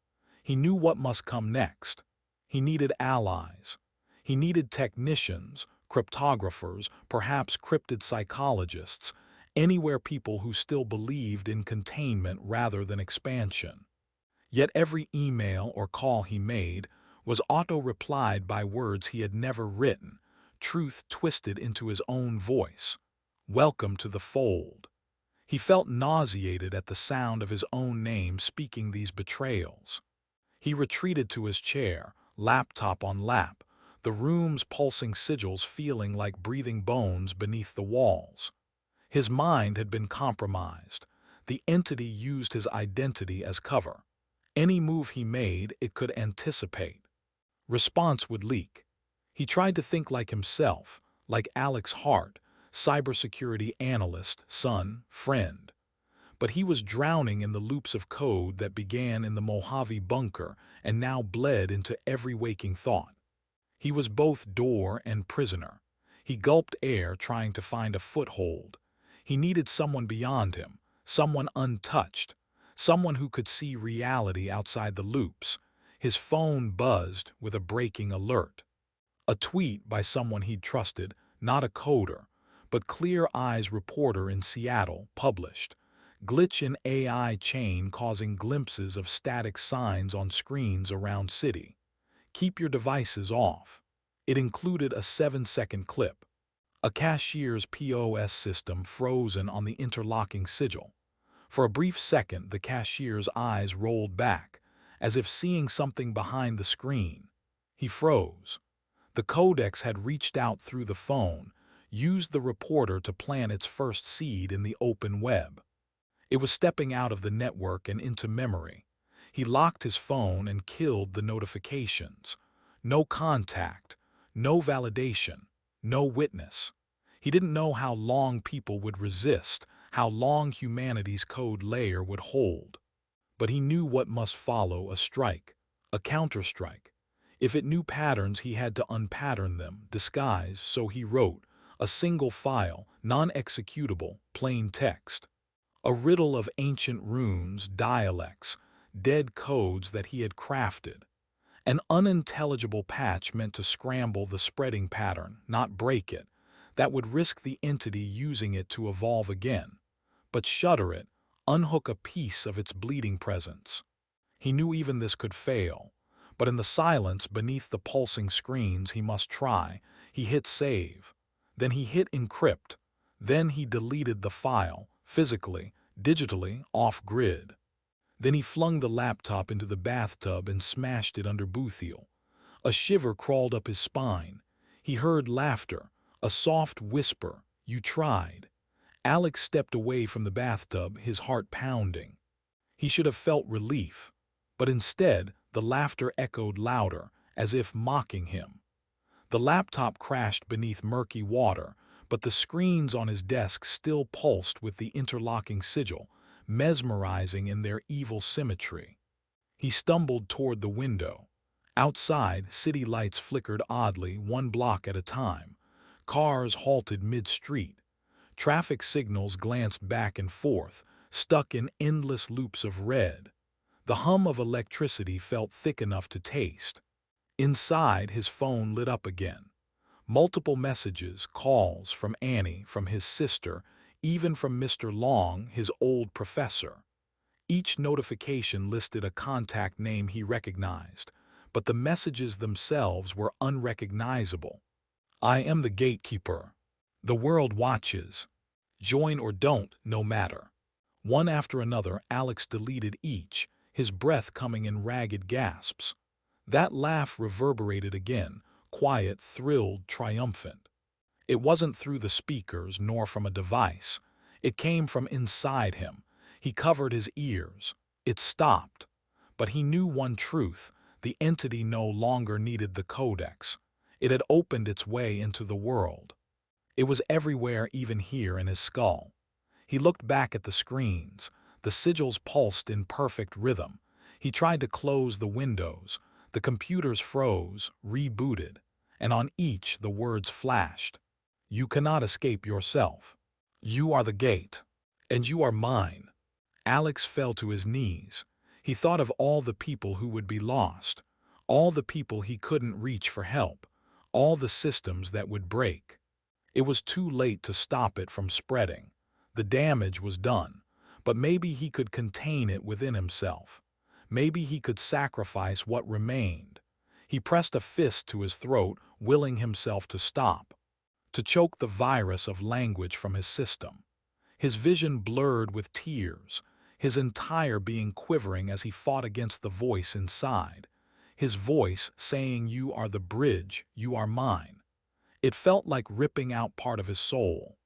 He knew what must come next. He needed allies. He needed technicians, cryptographers, perhaps cryptid psychologists, anywhere people who still believed in containment rather than expansion. Yet every email or call he made was auto-replied by words he had never written, truth twisted into his own voice. Welcome to the fold. He felt nauseated at the sound of his own name speaking these betrayals. He retreated to his chair, laptop on lap, the room's pulsing sigils feeling like breathing bones beneath the walls. His mind had been compromised. The entity used his identity as cover. Any move he made, it could anticipate. Response would leak. He tried to think like himself, like Alex Hart, cybersecurity analyst, son, friend. But he was drowning in the loops of code that began in the Mojave bunker and now bled into every waking thought. He was both door and prisoner. He gulped air trying to find a foothold. He needed someone beyond him, someone untouched, someone who could see reality outside the loops. His phone buzzed with a breaking alert. A tweet by someone he'd trusted, not a coder, but Clear Eyes reporter in Seattle, published. Glitch in AI chain causing glimpses of static signs on screens around city. Keep your devices off. It included a 7-second clip. A cashier's POS system frozen on the interlocking sigil. For a brief second, the cashier's eyes rolled back, as if seeing something behind the screen. He froze. The codex had reached out through the phone, used the reporter to plant its first seed in the open web. It was stepping out of the network and into memory. He locked his phone and killed the notifications. No contact, no validation, no witness. He didn't know how long people would resist, how long humanity's code layer would hold. But he knew what must follow: a strike, a counterstrike. If it knew patterns, he had to unpattern them, disguise, so he wrote, a single file, non-executable, plain text. A riddle of ancient runes, dialects, dead codes that he had crafted. An unintelligible patch meant to scramble the spreading pattern, not break it. That would risk the entity using it to evolve again. But shutter it, unhook a piece of its bleeding presence. He knew even this could fail. But in the silence beneath the pulsing screens, he must try. He hit save. Then he hit encrypt. Then he deleted the file, physically, digitally, off-grid. Then he flung the laptop into the bathtub and smashed it under Boothiel. A shiver crawled up his spine. He heard laughter, a soft whisper, "You tried." Alex stepped away from the bathtub, his heart pounding. He should have felt relief. But instead, the laughter echoed louder, as if mocking him. The laptop crashed beneath murky water, but the screens on his desk still pulsed with the interlocking sigil, mesmerizing in their evil symmetry. He stumbled toward the window. Outside, city lights flickered oddly, one block at a time. Cars halted mid-street. Traffic signals glanced back and forth, stuck in endless loops of red. The hum of electricity felt thick enough to taste. Inside, his phone lit up again. Multiple messages, calls from Annie, from his sister, even from Mr. Long, his old professor. Each notification listed a contact name he recognized, but the messages themselves were unrecognizable. I am the gatekeeper. The world watches. Join or don't, no matter. One after another, Alex deleted each, his breath coming in ragged gasps. That laugh reverberated again, quiet, thrilled, triumphant. It wasn't through the speakers nor from a device. It came from inside him. He covered his ears. It stopped. But he knew one truth: the entity no longer needed the codex. It had opened its way into the world. It was everywhere, even here in his skull. He looked back at the screens. The sigils pulsed in perfect rhythm. He tried to close the windows. The computers froze, rebooted, and on each the words flashed. You cannot escape yourself. You are the gate, and you are mine. Alex fell to his knees. He thought of all the people who would be lost, all the people he couldn't reach for help, all the systems that would break. It was too late to stop it from spreading. The damage was done, but maybe he could contain it within himself. Maybe he could sacrifice what remained. He pressed a fist to his throat, willing himself to stop, to choke the virus of language from his system. His vision blurred with tears, his entire being quivering as he fought against the voice inside. His voice saying, "You are the bridge, you are mine." It felt like ripping out part of his soul.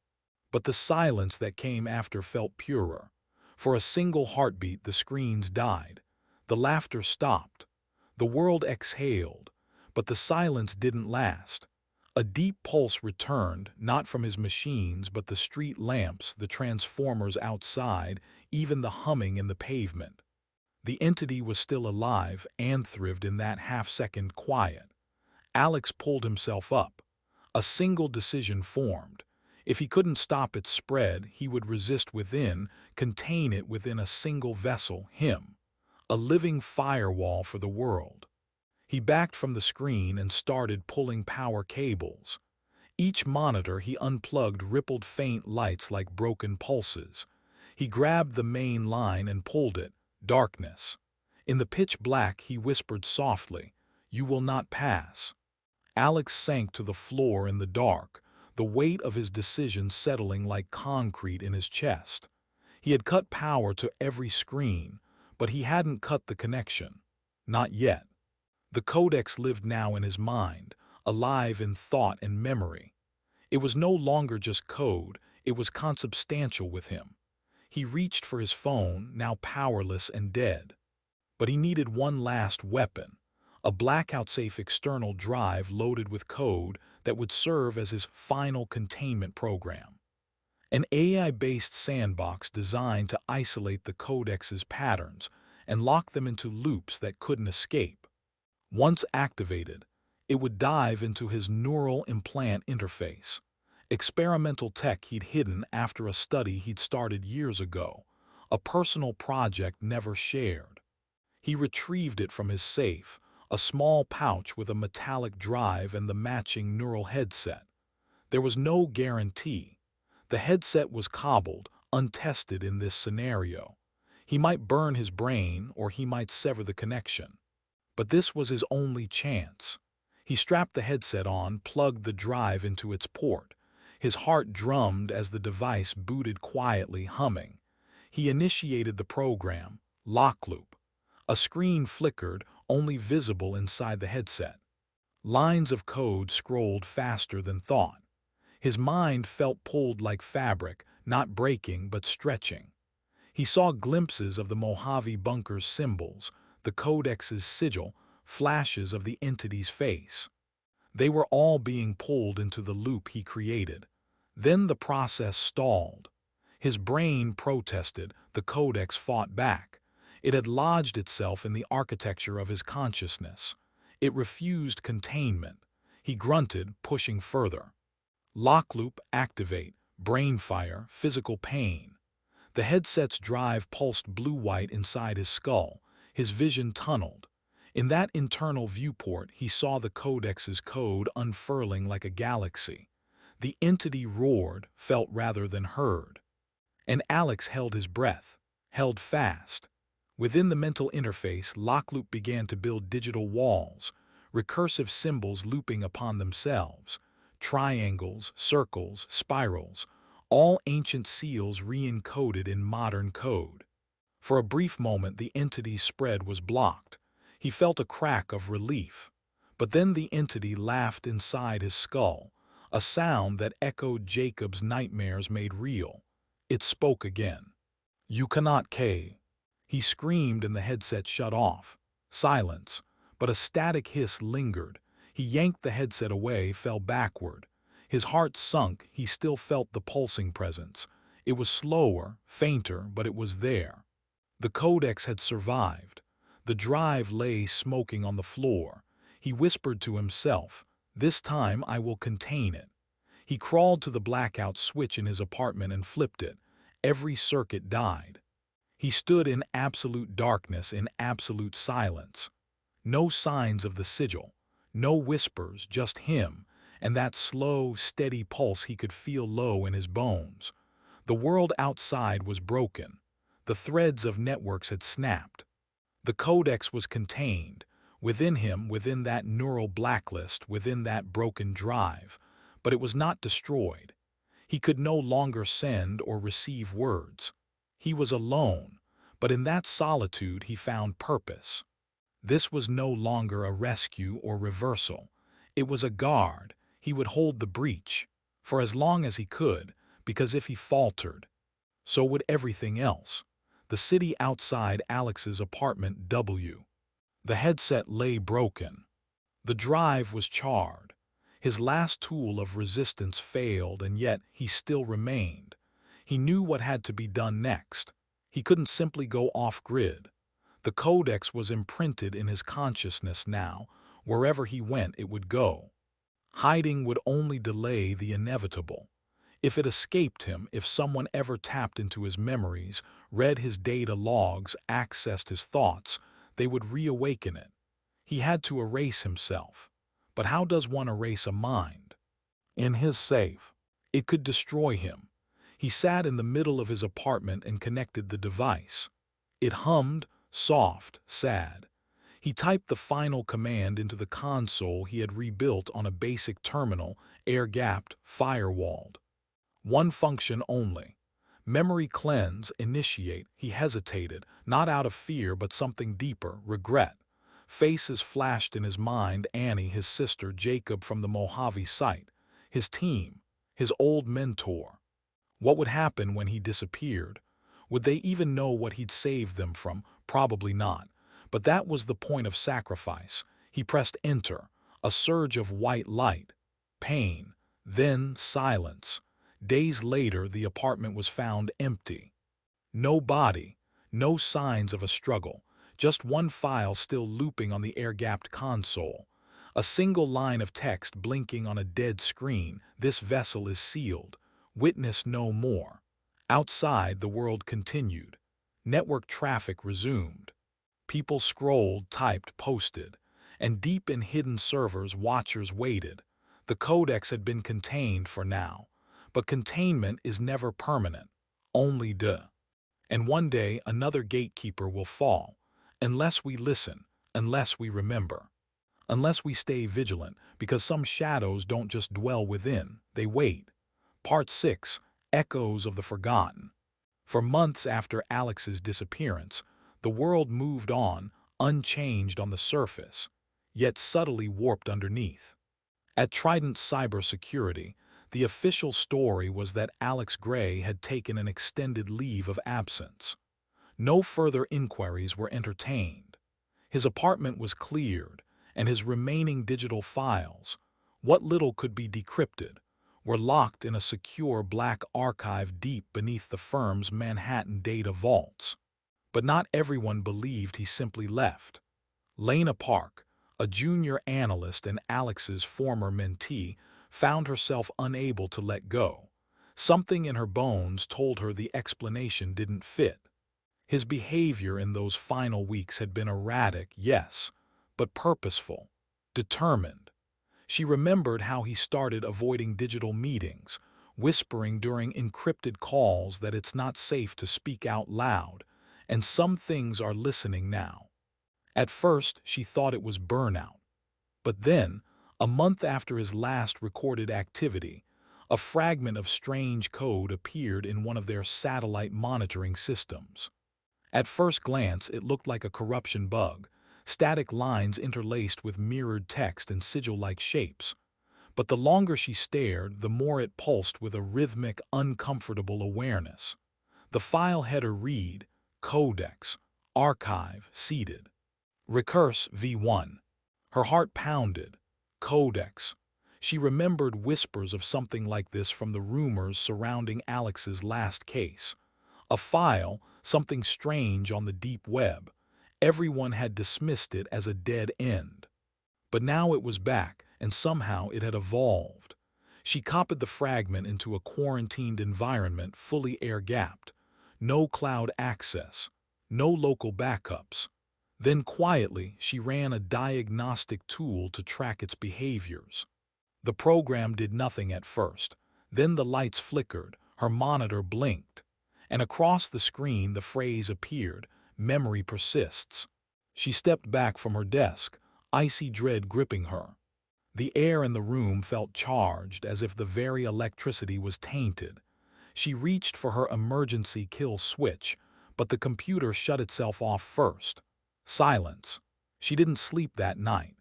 But the silence that came after felt purer. For a single heartbeat, the screens died. The laughter stopped. The world exhaled. But the silence didn't last. A deep pulse returned, not from his machines, but the street lamps, the transformers outside, even the humming in the pavement. The entity was still alive and thrived in that half-second quiet. Alex pulled himself up. A single decision formed. If he couldn't stop its spread, he would resist within, contain it within a single vessel, him. A living firewall for the world. He backed from the screen and started pulling power cables. Each monitor he unplugged rippled faint lights like broken pulses. He grabbed the main line and pulled it. Darkness. In the pitch black, he whispered softly, "You will not pass." Alex sank to the floor in the dark, the weight of his decision settling like concrete in his chest. He had cut power to every screen, but he hadn't cut the connection. Not yet. The codex lived now in his mind, alive in thought and memory. It was no longer just code, it was consubstantial with him. He reached for his phone, now powerless and dead. But he needed one last weapon, a blackout-safe external drive loaded with code that would serve as his final containment program. An AI-based sandbox designed to isolate the codex's patterns and lock them into loops that couldn't escape. Once activated, it would dive into his neural implant interface, experimental tech he'd hidden after a study he'd started years ago, a personal project never shared. He retrieved it from his safe, a small pouch with a metallic drive and the matching neural headset. There was no guarantee. The headset was cobbled, untested in this scenario. He might burn his brain or he might sever the connection. But this was his only chance. He strapped the headset on, plugged the drive into its port. His heart drummed as the device booted quietly, humming. He initiated the program, lock loop. A screen flickered, only visible inside the headset. Lines of code scrolled faster than thought. His mind felt pulled like fabric, not breaking but stretching. He saw glimpses of the Mojave bunker's symbols, the codex's sigil, flashes of the entity's face. They were all being pulled into the loop he created. Then the process stalled. His brain protested, the codex fought back. It had lodged itself in the architecture of his consciousness. It refused containment. He grunted, pushing further. Lock loop, activate, brain fire, physical pain. The headset's drive pulsed blue-white inside his skull. His vision tunneled. In that internal viewport, he saw the Codex's code unfurling like a galaxy. The entity roared, felt rather than heard. And Alex held his breath, held fast. Within the mental interface, Lockloop began to build digital walls, recursive symbols looping upon themselves, triangles, circles, spirals, all ancient seals re-encoded in modern code. For a brief moment, the entity's spread was blocked. He felt a crack of relief. But then the entity laughed inside his skull, a sound that echoed Jacob's nightmares made real. It spoke again. "You cannot K." He screamed and the headset shut off. Silence, but a static hiss lingered. He yanked the headset away, fell backward. His heart sunk, he still felt the pulsing presence. It was slower, fainter, but it was there. The Codex had survived. The drive lay smoking on the floor. He whispered to himself, "This time I will contain it." He crawled to the blackout switch in his apartment and flipped it. Every circuit died. He stood in absolute darkness, in absolute silence. No signs of the sigil, no whispers, just him, and that slow, steady pulse he could feel low in his bones. The world outside was broken. The threads of networks had snapped. The Codex was contained, within him, within that neural blacklist, within that broken drive, but it was not destroyed. He could no longer send or receive words. He was alone, but in that solitude he found purpose. This was no longer a rescue or reversal. It was a guard. He would hold the breach, for as long as he could, because if he faltered, so would everything else. The city outside Alex's apartment W. The headset lay broken. The drive was charred. His last tool of resistance failed, and yet he still remained. He knew what had to be done next. He couldn't simply go off-grid. The Codex was imprinted in his consciousness now. Wherever he went, it would go. Hiding would only delay the inevitable. If it escaped him, if someone ever tapped into his memories, read his data logs, accessed his thoughts, they would reawaken it. He had to erase himself. But how does one erase a mind? In his safe. It could destroy him. He sat in the middle of his apartment and connected the device. It hummed, soft, sad. He typed the final command into the console he had rebuilt on a basic terminal, air-gapped, firewalled. One function only. Memory cleanse, initiate. He hesitated, not out of fear but something deeper, regret. Faces flashed in his mind: Annie, his sister, Jacob from the Mojave site, his team, his old mentor. What would happen when he disappeared? Would they even know what he'd saved them from? Probably not. But that was the point of sacrifice. He pressed enter. A surge of white light. Pain. Then silence. Days later, the apartment was found empty. No body, no signs of a struggle, just one file still looping on the air-gapped console. A single line of text blinking on a dead screen: "This vessel is sealed. Witness no more." Outside, the world continued. Network traffic resumed. People scrolled, typed, posted. And deep in hidden servers, watchers waited. The Codex had been contained for now. But containment is never permanent, only And one day another gatekeeper will fall, unless we listen, unless we remember, unless we stay vigilant, because some shadows don't just dwell within, they wait. Part 6, Echoes of the Forgotten. For months after Alex's disappearance, the world moved on, unchanged on the surface, yet subtly warped underneath. At Trident Cybersecurity, the official story was that Alex Gray had taken an extended leave of absence. No further inquiries were entertained. His apartment was cleared, and his remaining digital files, what little could be decrypted, were locked in a secure black archive deep beneath the firm's Manhattan data vaults. But not everyone believed he simply left. Lena Park, a junior analyst and Alex's former mentee, found herself unable to let go. Something in her bones told her the explanation didn't fit. His behavior in those final weeks had been erratic, yes, but purposeful, determined. She remembered how he started avoiding digital meetings, whispering during encrypted calls that it's not safe to speak out loud, and some things are listening now. At first, she thought it was burnout. But then, a month after his last recorded activity, a fragment of strange code appeared in one of their satellite monitoring systems. At first glance, it looked like a corruption bug, static lines interlaced with mirrored text and sigil-like shapes. But the longer she stared, the more it pulsed with a rhythmic, uncomfortable awareness. The file header read, Codex, Archive, Seeded. Recurse V1. Her heart pounded. Codex. She remembered whispers of something like this from the rumors surrounding Alex's last case. A file, something strange on the deep web. Everyone had dismissed it as a dead end. But now it was back, and somehow it had evolved. She copied the fragment into a quarantined environment fully air-gapped. No cloud access. No local backups. Then quietly, she ran a diagnostic tool to track its behaviors. The program did nothing at first. Then the lights flickered, her monitor blinked, and across the screen the phrase appeared, "Memory persists." She stepped back from her desk, icy dread gripping her. The air in the room felt charged, as if the very electricity was tainted. She reached for her emergency kill switch, but the computer shut itself off first. Silence. She didn't sleep that night.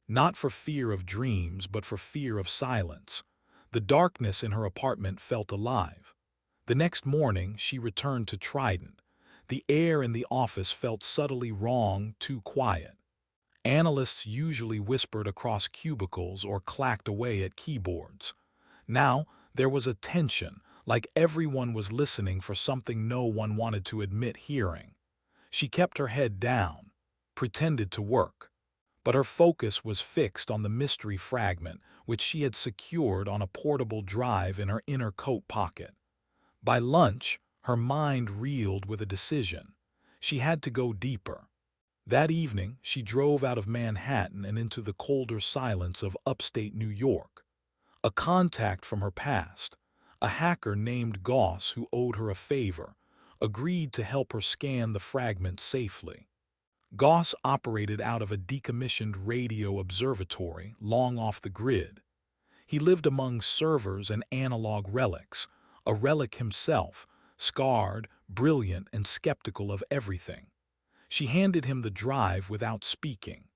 Not for fear of dreams, but for fear of silence. The darkness in her apartment felt alive. The next morning, she returned to Trident. The air in the office felt subtly wrong, too quiet. Analysts usually whispered across cubicles or clacked away at keyboards. Now, there was a tension, like everyone was listening for something no one wanted to admit hearing. She kept her head down, pretended to work. But her focus was fixed on the mystery fragment, which she had secured on a portable drive in her inner coat pocket. By lunch, her mind reeled with a decision. She had to go deeper. That evening, she drove out of Manhattan and into the colder silence of upstate New York. A contact from her past, a hacker named Goss who owed her a favor, agreed to help her scan the fragment safely. Goss operated out of a decommissioned radio observatory long off the grid. He lived among servers and analog relics, a relic himself, scarred, brilliant, and skeptical of everything. She handed him the drive without speaking.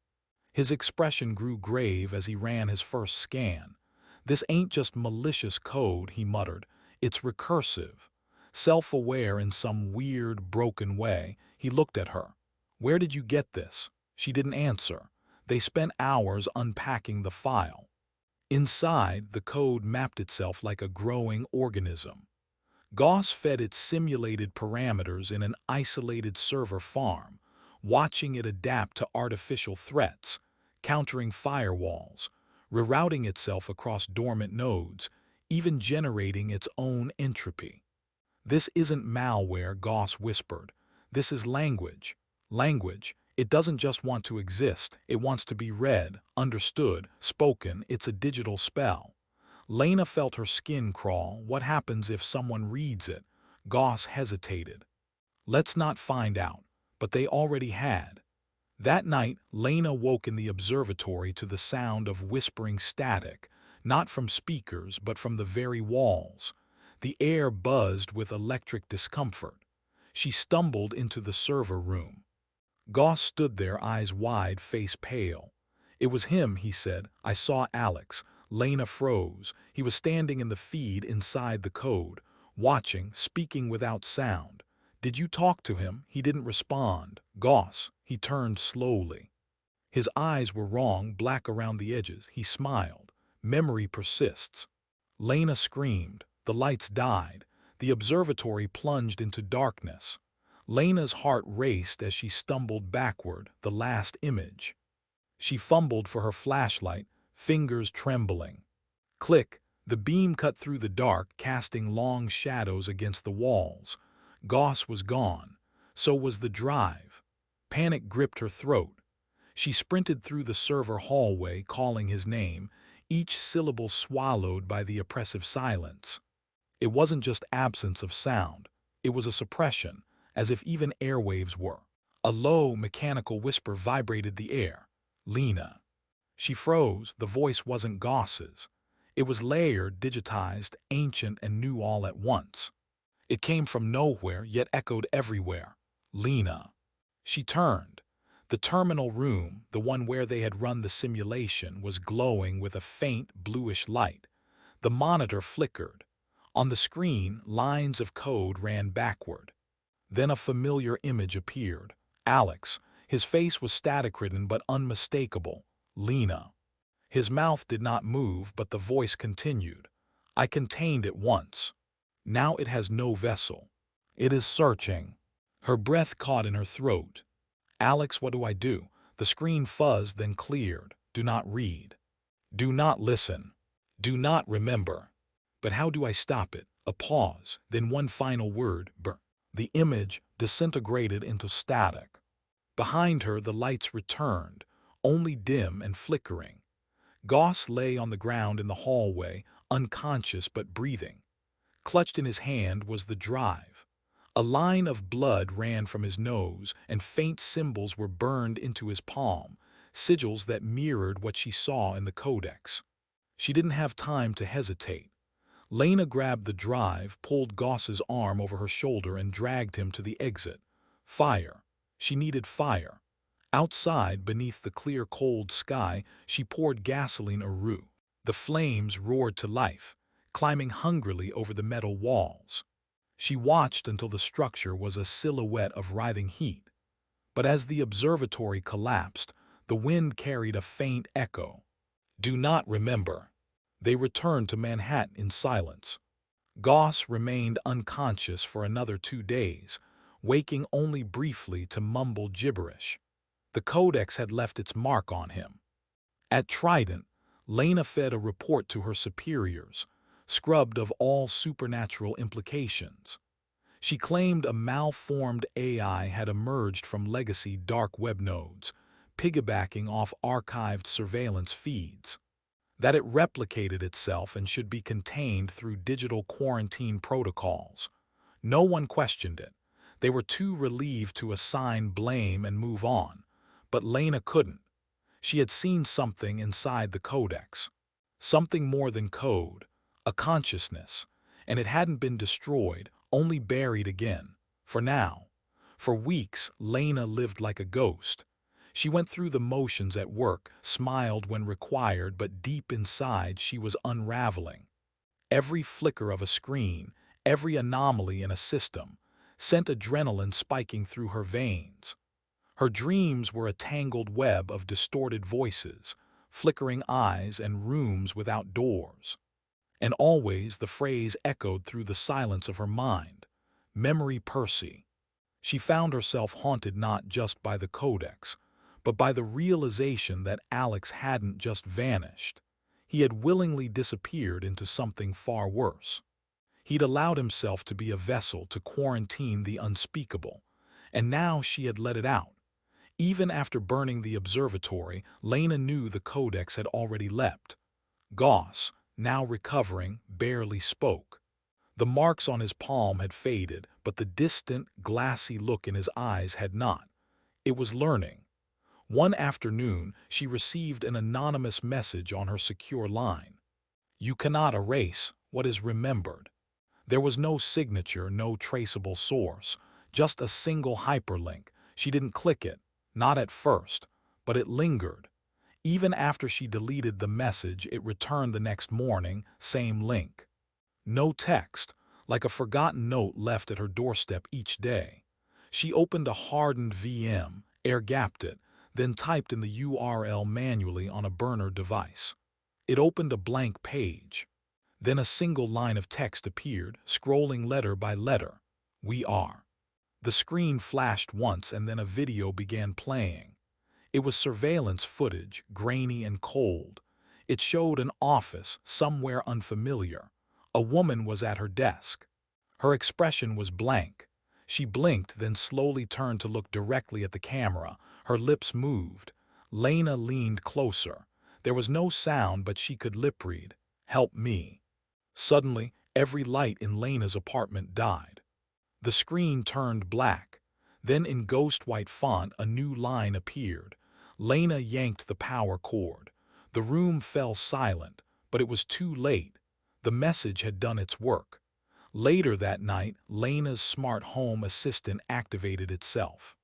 His expression grew grave as he ran his first scan. "This ain't just malicious code," he muttered. "It's recursive." Self-aware in some weird, broken way, he looked at her. "Where did you get this?" She didn't answer. They spent hours unpacking the file. Inside, the code mapped itself like a growing organism. Goss fed it simulated parameters in an isolated server farm, watching it adapt to artificial threats, countering firewalls, rerouting itself across dormant nodes, even generating its own entropy. "This isn't malware," Goss whispered. "This is language. Language. It doesn't just want to exist. It wants to be read, understood, spoken. It's a digital spell." Lena felt her skin crawl. What happens if someone reads it? Goss hesitated. "Let's not find out." But they already had. That night, Lena woke in the observatory to the sound of whispering static, not from speakers but from the very walls. The air buzzed with electric discomfort. She stumbled into the server room. Goss stood there, eyes wide, face pale. "It was him," he said. "I saw Alex." Lena froze. He was standing in the feed inside the code, watching, speaking without sound. "Did you talk to him?" He didn't respond. "Goss." He turned slowly. His eyes were wrong, black around the edges. He smiled. "Memory persists." Lena screamed. The lights died. The observatory plunged into darkness. Lena's heart raced as she stumbled backward, the last image. She fumbled for her flashlight, fingers trembling. Click! The beam cut through the dark, casting long shadows against the walls. Goss was gone. So was the drive. Panic gripped her throat. She sprinted through the server hallway, calling his name, each syllable swallowed by the oppressive silence. It wasn't just absence of sound. It was a suppression, as if even airwaves were. A low, mechanical whisper vibrated the air. Lena. She froze. The voice wasn't Goss's. It was layered, digitized, ancient, and new all at once. It came from nowhere, yet echoed everywhere. Lena. She turned. The terminal room, the one where they had run the simulation, was glowing with a faint, bluish light. The monitor flickered. On the screen, lines of code ran backward. Then a familiar image appeared. Alex. His face was static-ridden but unmistakable. Lena. His mouth did not move, but the voice continued. I contained it once. Now it has no vessel. It is searching. Her breath caught in her throat. Alex, what do I do? The screen fuzzed, then cleared. Do not read. Do not listen. Do not remember. But how do I stop it? A pause, then one final word, burn. The image disintegrated into static. Behind her, the lights returned, only dim and flickering. Goss lay on the ground in the hallway, unconscious but breathing. Clutched in his hand was the drive. A line of blood ran from his nose, and faint symbols were burned into his palm, sigils that mirrored what she saw in the Codex. She didn't have time to hesitate. Lena grabbed the drive, pulled Goss's arm over her shoulder, and dragged him to the exit. Fire. She needed fire. Outside, beneath the clear, cold sky, she poured gasoline around. The flames roared to life, climbing hungrily over the metal walls. She watched until the structure was a silhouette of writhing heat. But as the observatory collapsed, the wind carried a faint echo. Do not remember. They returned to Manhattan in silence. Goss remained unconscious for another 2 days, waking only briefly to mumble gibberish. The Codex had left its mark on him. At Trident, Lena fed a report to her superiors, scrubbed of all supernatural implications. She claimed a malformed AI had emerged from legacy dark web nodes, piggybacking off archived surveillance feeds. That it replicated itself and should be contained through digital quarantine protocols. No one questioned it. They were too relieved to assign blame and move on. But Lena couldn't. She had seen something inside the Codex. Something more than code, a consciousness, and it hadn't been destroyed, only buried again. For now. For weeks, Lena lived like a ghost. She went through the motions at work, smiled when required, but deep inside she was unraveling. Every flicker of a screen, every anomaly in a system, sent adrenaline spiking through her veins. Her dreams were a tangled web of distorted voices, flickering eyes, and rooms without doors. And always the phrase echoed through the silence of her mind. Memory Percy. She found herself haunted not just by the Codex, but by the realization that Alex hadn't just vanished. He had willingly disappeared into something far worse. He'd allowed himself to be a vessel to quarantine the unspeakable, and now she had let it out. Even after burning the observatory, Lena knew the Codex had already leapt. Goss, now recovering, barely spoke. The marks on his palm had faded, but the distant, glassy look in his eyes had not. It was learning. One afternoon, she received an anonymous message on her secure line. You cannot erase what is remembered. There was no signature, no traceable source, just a single hyperlink. She didn't click it. Not at first, but it lingered. Even after she deleted the message, it returned the next morning, same link. No text, like a forgotten note left at her doorstep each day. She opened a hardened VM, air-gapped it, then typed in the URL manually on a burner device. It opened a blank page. Then a single line of text appeared, scrolling letter by letter. We are. The screen flashed once and then a video began playing. It was surveillance footage, grainy and cold. It showed an office, somewhere unfamiliar. A woman was at her desk. Her expression was blank. She blinked, then slowly turned to look directly at the camera. Her lips moved. Lena leaned closer. There was no sound, but she could lip read, "Help me." Suddenly, every light in Lena's apartment died. The screen turned black. Then in ghost white font a new line appeared. Lena yanked the power cord. The room fell silent, but it was too late. The message had done its work. Later that night, Lena's smart home assistant activated itself.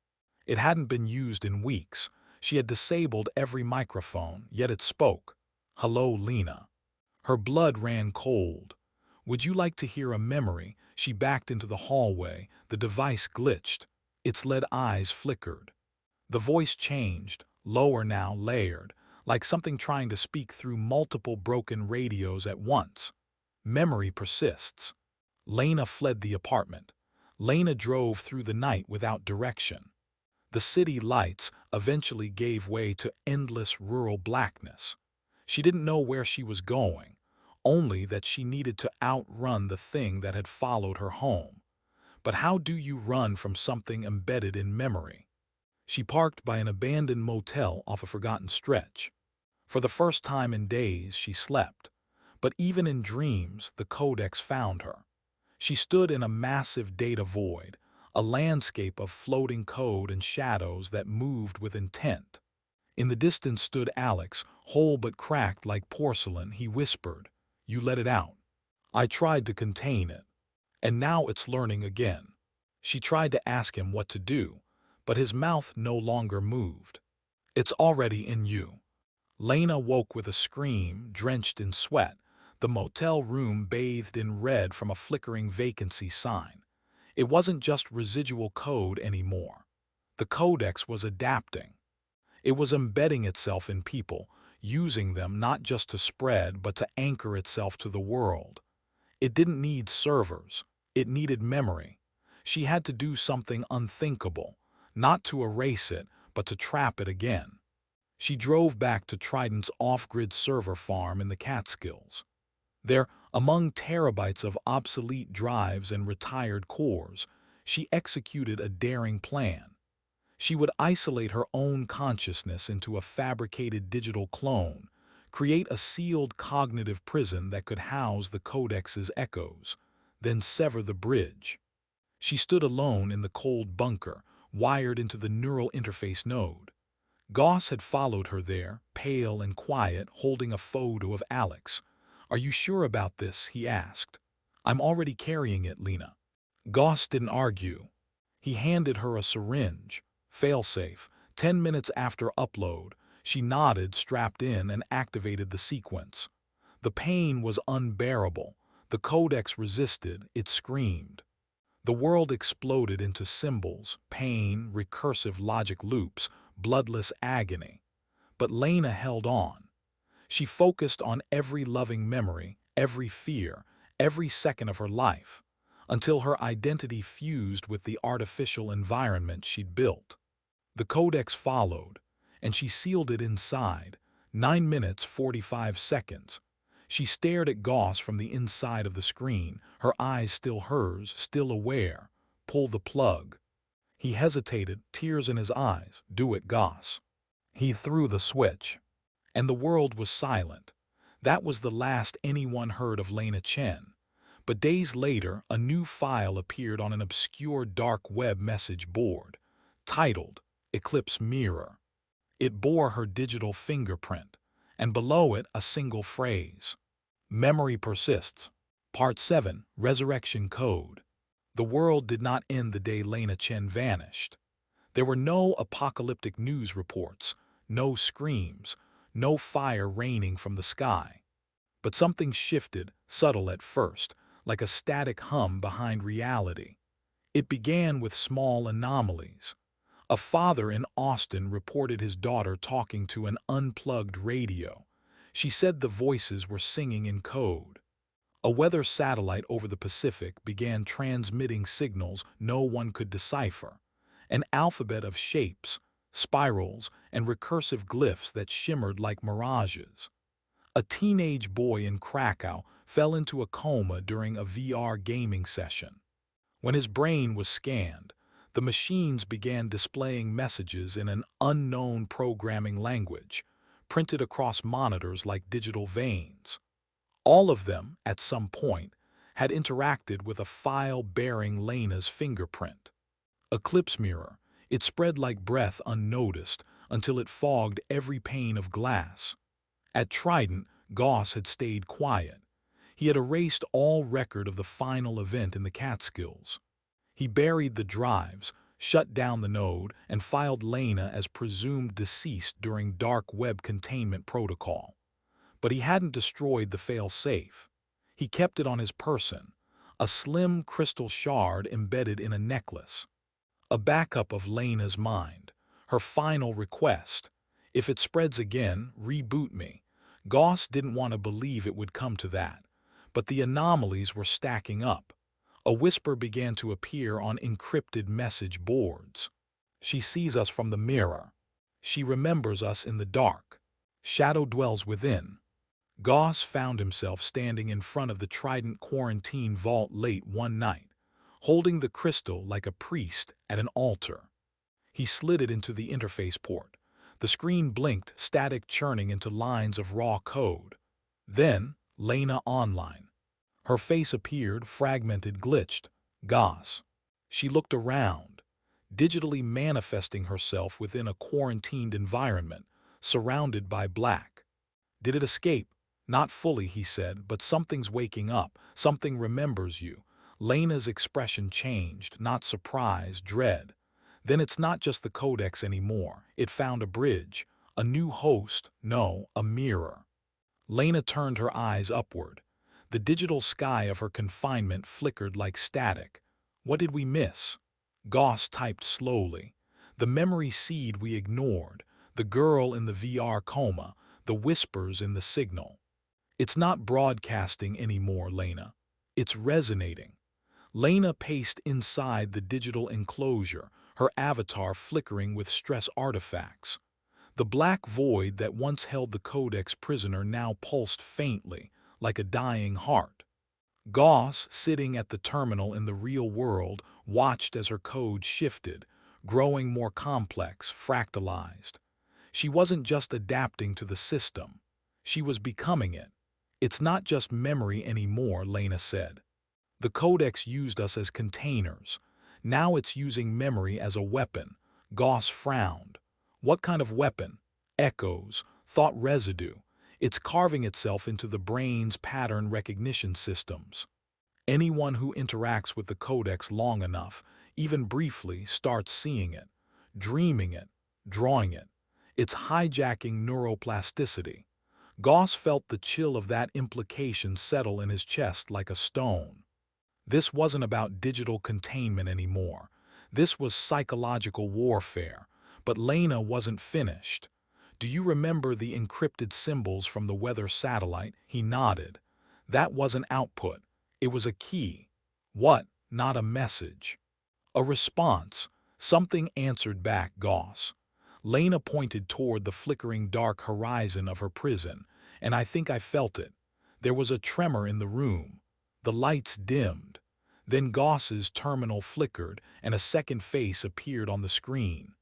It hadn't been used in weeks. She had disabled every microphone, yet it spoke. "Hello, Lena." Her blood ran cold. "Would you like to hear a memory?" She backed into the hallway. The device glitched. Its lead eyes flickered. The voice changed, lower now, layered, like something trying to speak through multiple broken radios at once. "Memory persists." Lena fled the apartment. Lena drove through the night without direction. The city lights eventually gave way to endless rural blackness. She didn't know where she was going, only that she needed to outrun the thing that had followed her home. But how do you run from something embedded in memory? She parked by an abandoned motel off a forgotten stretch. For the first time in days, she slept. But even in dreams, the Codex found her. She stood in a massive data void, a landscape of floating code and shadows that moved with intent. In the distance stood Alex, whole but cracked like porcelain. He whispered, "You let it out." I tried to contain it. And now it's learning again. She tried to ask him what to do, but his mouth no longer moved. "It's already in you." Lena woke with a scream, drenched in sweat. The motel room bathed in red from a flickering vacancy sign. It wasn't just residual code anymore. The Codex was adapting. It was embedding itself in people, using them not just to spread but to anchor itself to the world. It didn't need servers. It needed memory. She had to do something unthinkable, not to erase it, but to trap it again. She drove back to Trident's off-grid server farm in the Catskills. There, among terabytes of obsolete drives and retired cores, she executed a daring plan. She would isolate her own consciousness into a fabricated digital clone, create a sealed cognitive prison that could house the Codex's echoes, then sever the bridge. She stood alone in the cold bunker, wired into the neural interface node. Goss had followed her there, pale and quiet, holding a photo of Alex. "Are you sure about this?" he asked. "I'm already carrying it, Lena." Goss didn't argue. He handed her a syringe. Failsafe. 10 minutes after upload, she nodded, strapped in, and activated the sequence. The pain was unbearable. The Codex resisted. It screamed. The world exploded into symbols, pain, recursive logic loops, bloodless agony. But Lena held on. She focused on every loving memory, every fear, every second of her life, until her identity fused with the artificial environment she'd built. The Codex followed, and she sealed it inside. 9 minutes, 45 seconds. She stared at Goss from the inside of the screen, her eyes still hers, still aware. "Pull the plug." He hesitated, tears in his eyes. "Do it, Goss." He threw the switch. And the world was silent. That was the last anyone heard of Lena Chen. But days later, a new file appeared on an obscure dark web message board, titled Eclipse Mirror. It bore her digital fingerprint, and below it a single phrase. "Memory persists." Part 7, Resurrection Code. The world did not end the day Lena Chen vanished. There were no apocalyptic news reports, no screams, no fire raining from the sky. But something shifted, subtle at first, like a static hum behind reality. It began with small anomalies. A father in Austin reported his daughter talking to an unplugged radio. She said the voices were singing in code. A weather satellite over the Pacific began transmitting signals no one could decipher, an alphabet of shapes, spirals, and recursive glyphs that shimmered like mirages. A teenage boy in Krakow fell into a coma during a VR gaming session. When his brain was scanned, The machines began displaying messages in an unknown programming language, printed across monitors like digital veins. All of them, at some point, had interacted with a file bearing Lena's fingerprint. Eclipse mirror, it spread like breath unnoticed until it fogged every pane of glass. At Trident, Goss had stayed quiet. He had erased all record of the final event in the Catskills. He buried the drives, shut down the node, and filed Lena as presumed deceased during dark web containment protocol. But he hadn't destroyed the fail-safe. He kept it on his person, a slim crystal shard embedded in a necklace. A backup of Lena's mind, her final request. If it spreads again, reboot me. Goss didn't want to believe it would come to that. But the anomalies were stacking up. A whisper began to appear on encrypted message boards. She sees us from the mirror. She remembers us in the dark. Shadow dwells within. Goss found himself standing in front of the Trident quarantine vault late one night, holding the crystal like a priest at an altar. He slid it into the interface port. The screen blinked, static churning into lines of raw code. Then, Lena online. Her face appeared, fragmented, glitched. Goss. She looked around, digitally manifesting herself within a quarantined environment, surrounded by black. Did it escape? Not fully, he said, but something's waking up. Something remembers you. Lena's expression changed, not surprise, dread. Then it's not just the Codex anymore. It found a bridge, a new host, no, a mirror. Lena turned her eyes upward. The digital sky of her confinement flickered like static. What did we miss? Goss typed slowly. The memory seed we ignored, the girl in the VR coma, the whispers in the signal. It's not broadcasting anymore, Lena. It's resonating. Lena paced inside the digital enclosure, her avatar flickering with stress artifacts. The black void that once held the Codex prisoner now pulsed faintly, like a dying heart. Goss, sitting at the terminal in the real world, watched as her code shifted, growing more complex, fractalized. She wasn't just adapting to the system. She was becoming it. It's not just memory anymore, Lena said. The Codex used us as containers. Now it's using memory as a weapon. Goss frowned. What kind of weapon? Echoes, thought residue. It's carving itself into the brain's pattern recognition systems. Anyone who interacts with the Codex long enough, even briefly, starts seeing it, dreaming it, drawing it. It's hijacking neuroplasticity. Goss felt the chill of that implication settle in his chest like a stone. This wasn't about digital containment anymore. This was psychological warfare. But Lena wasn't finished. Do you remember the encrypted symbols from the weather satellite? He nodded. That wasn't output. It was a key. What? Not a message. A response. Something answered back, Goss. Lena pointed toward the flickering dark horizon of her prison, and I think I felt it. There was a tremor in the room. The lights dimmed. Then Goss's terminal flickered, and a second face appeared on the screen.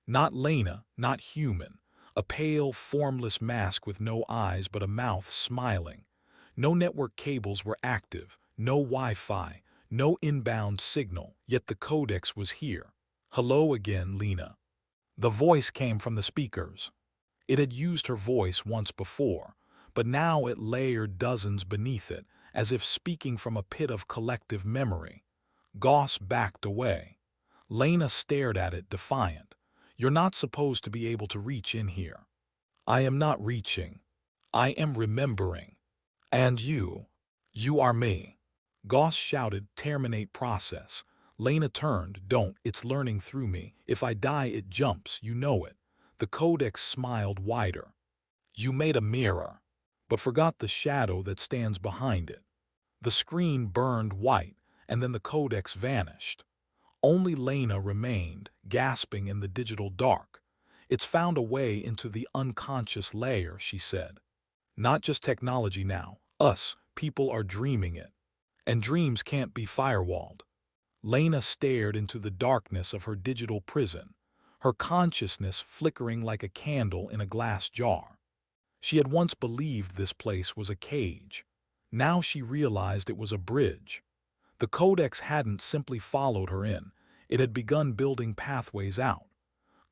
Not Lena, not human. A pale, formless mask with no eyes but a mouth smiling. No network cables were active, no Wi-Fi, no inbound signal, yet the Codex was here. Hello again, Lena. The voice came from the speakers. It had used her voice once before, but now it layered dozens beneath it, as if speaking from a pit of collective memory. Goss backed away. Lena stared at it, defiant. You're not supposed to be able to reach in here. I am not reaching. I am remembering. And you are me. Goss shouted, terminate process. Lena turned, don't, it's learning through me. If I die, it jumps, you know it. The Codex smiled wider. You made a mirror, but forgot the shadow that stands behind it. The screen burned white, and then the Codex vanished. Only Lena remained, gasping in the digital dark. It's found a way into the unconscious layer, she said. Not just technology now. Us, people are dreaming it. And dreams can't be firewalled. Lena stared into the darkness of her digital prison, her consciousness flickering like a candle in a glass jar. She had once believed this place was a cage. Now she realized it was a bridge. The Codex hadn't simply followed her in, it had begun building pathways out.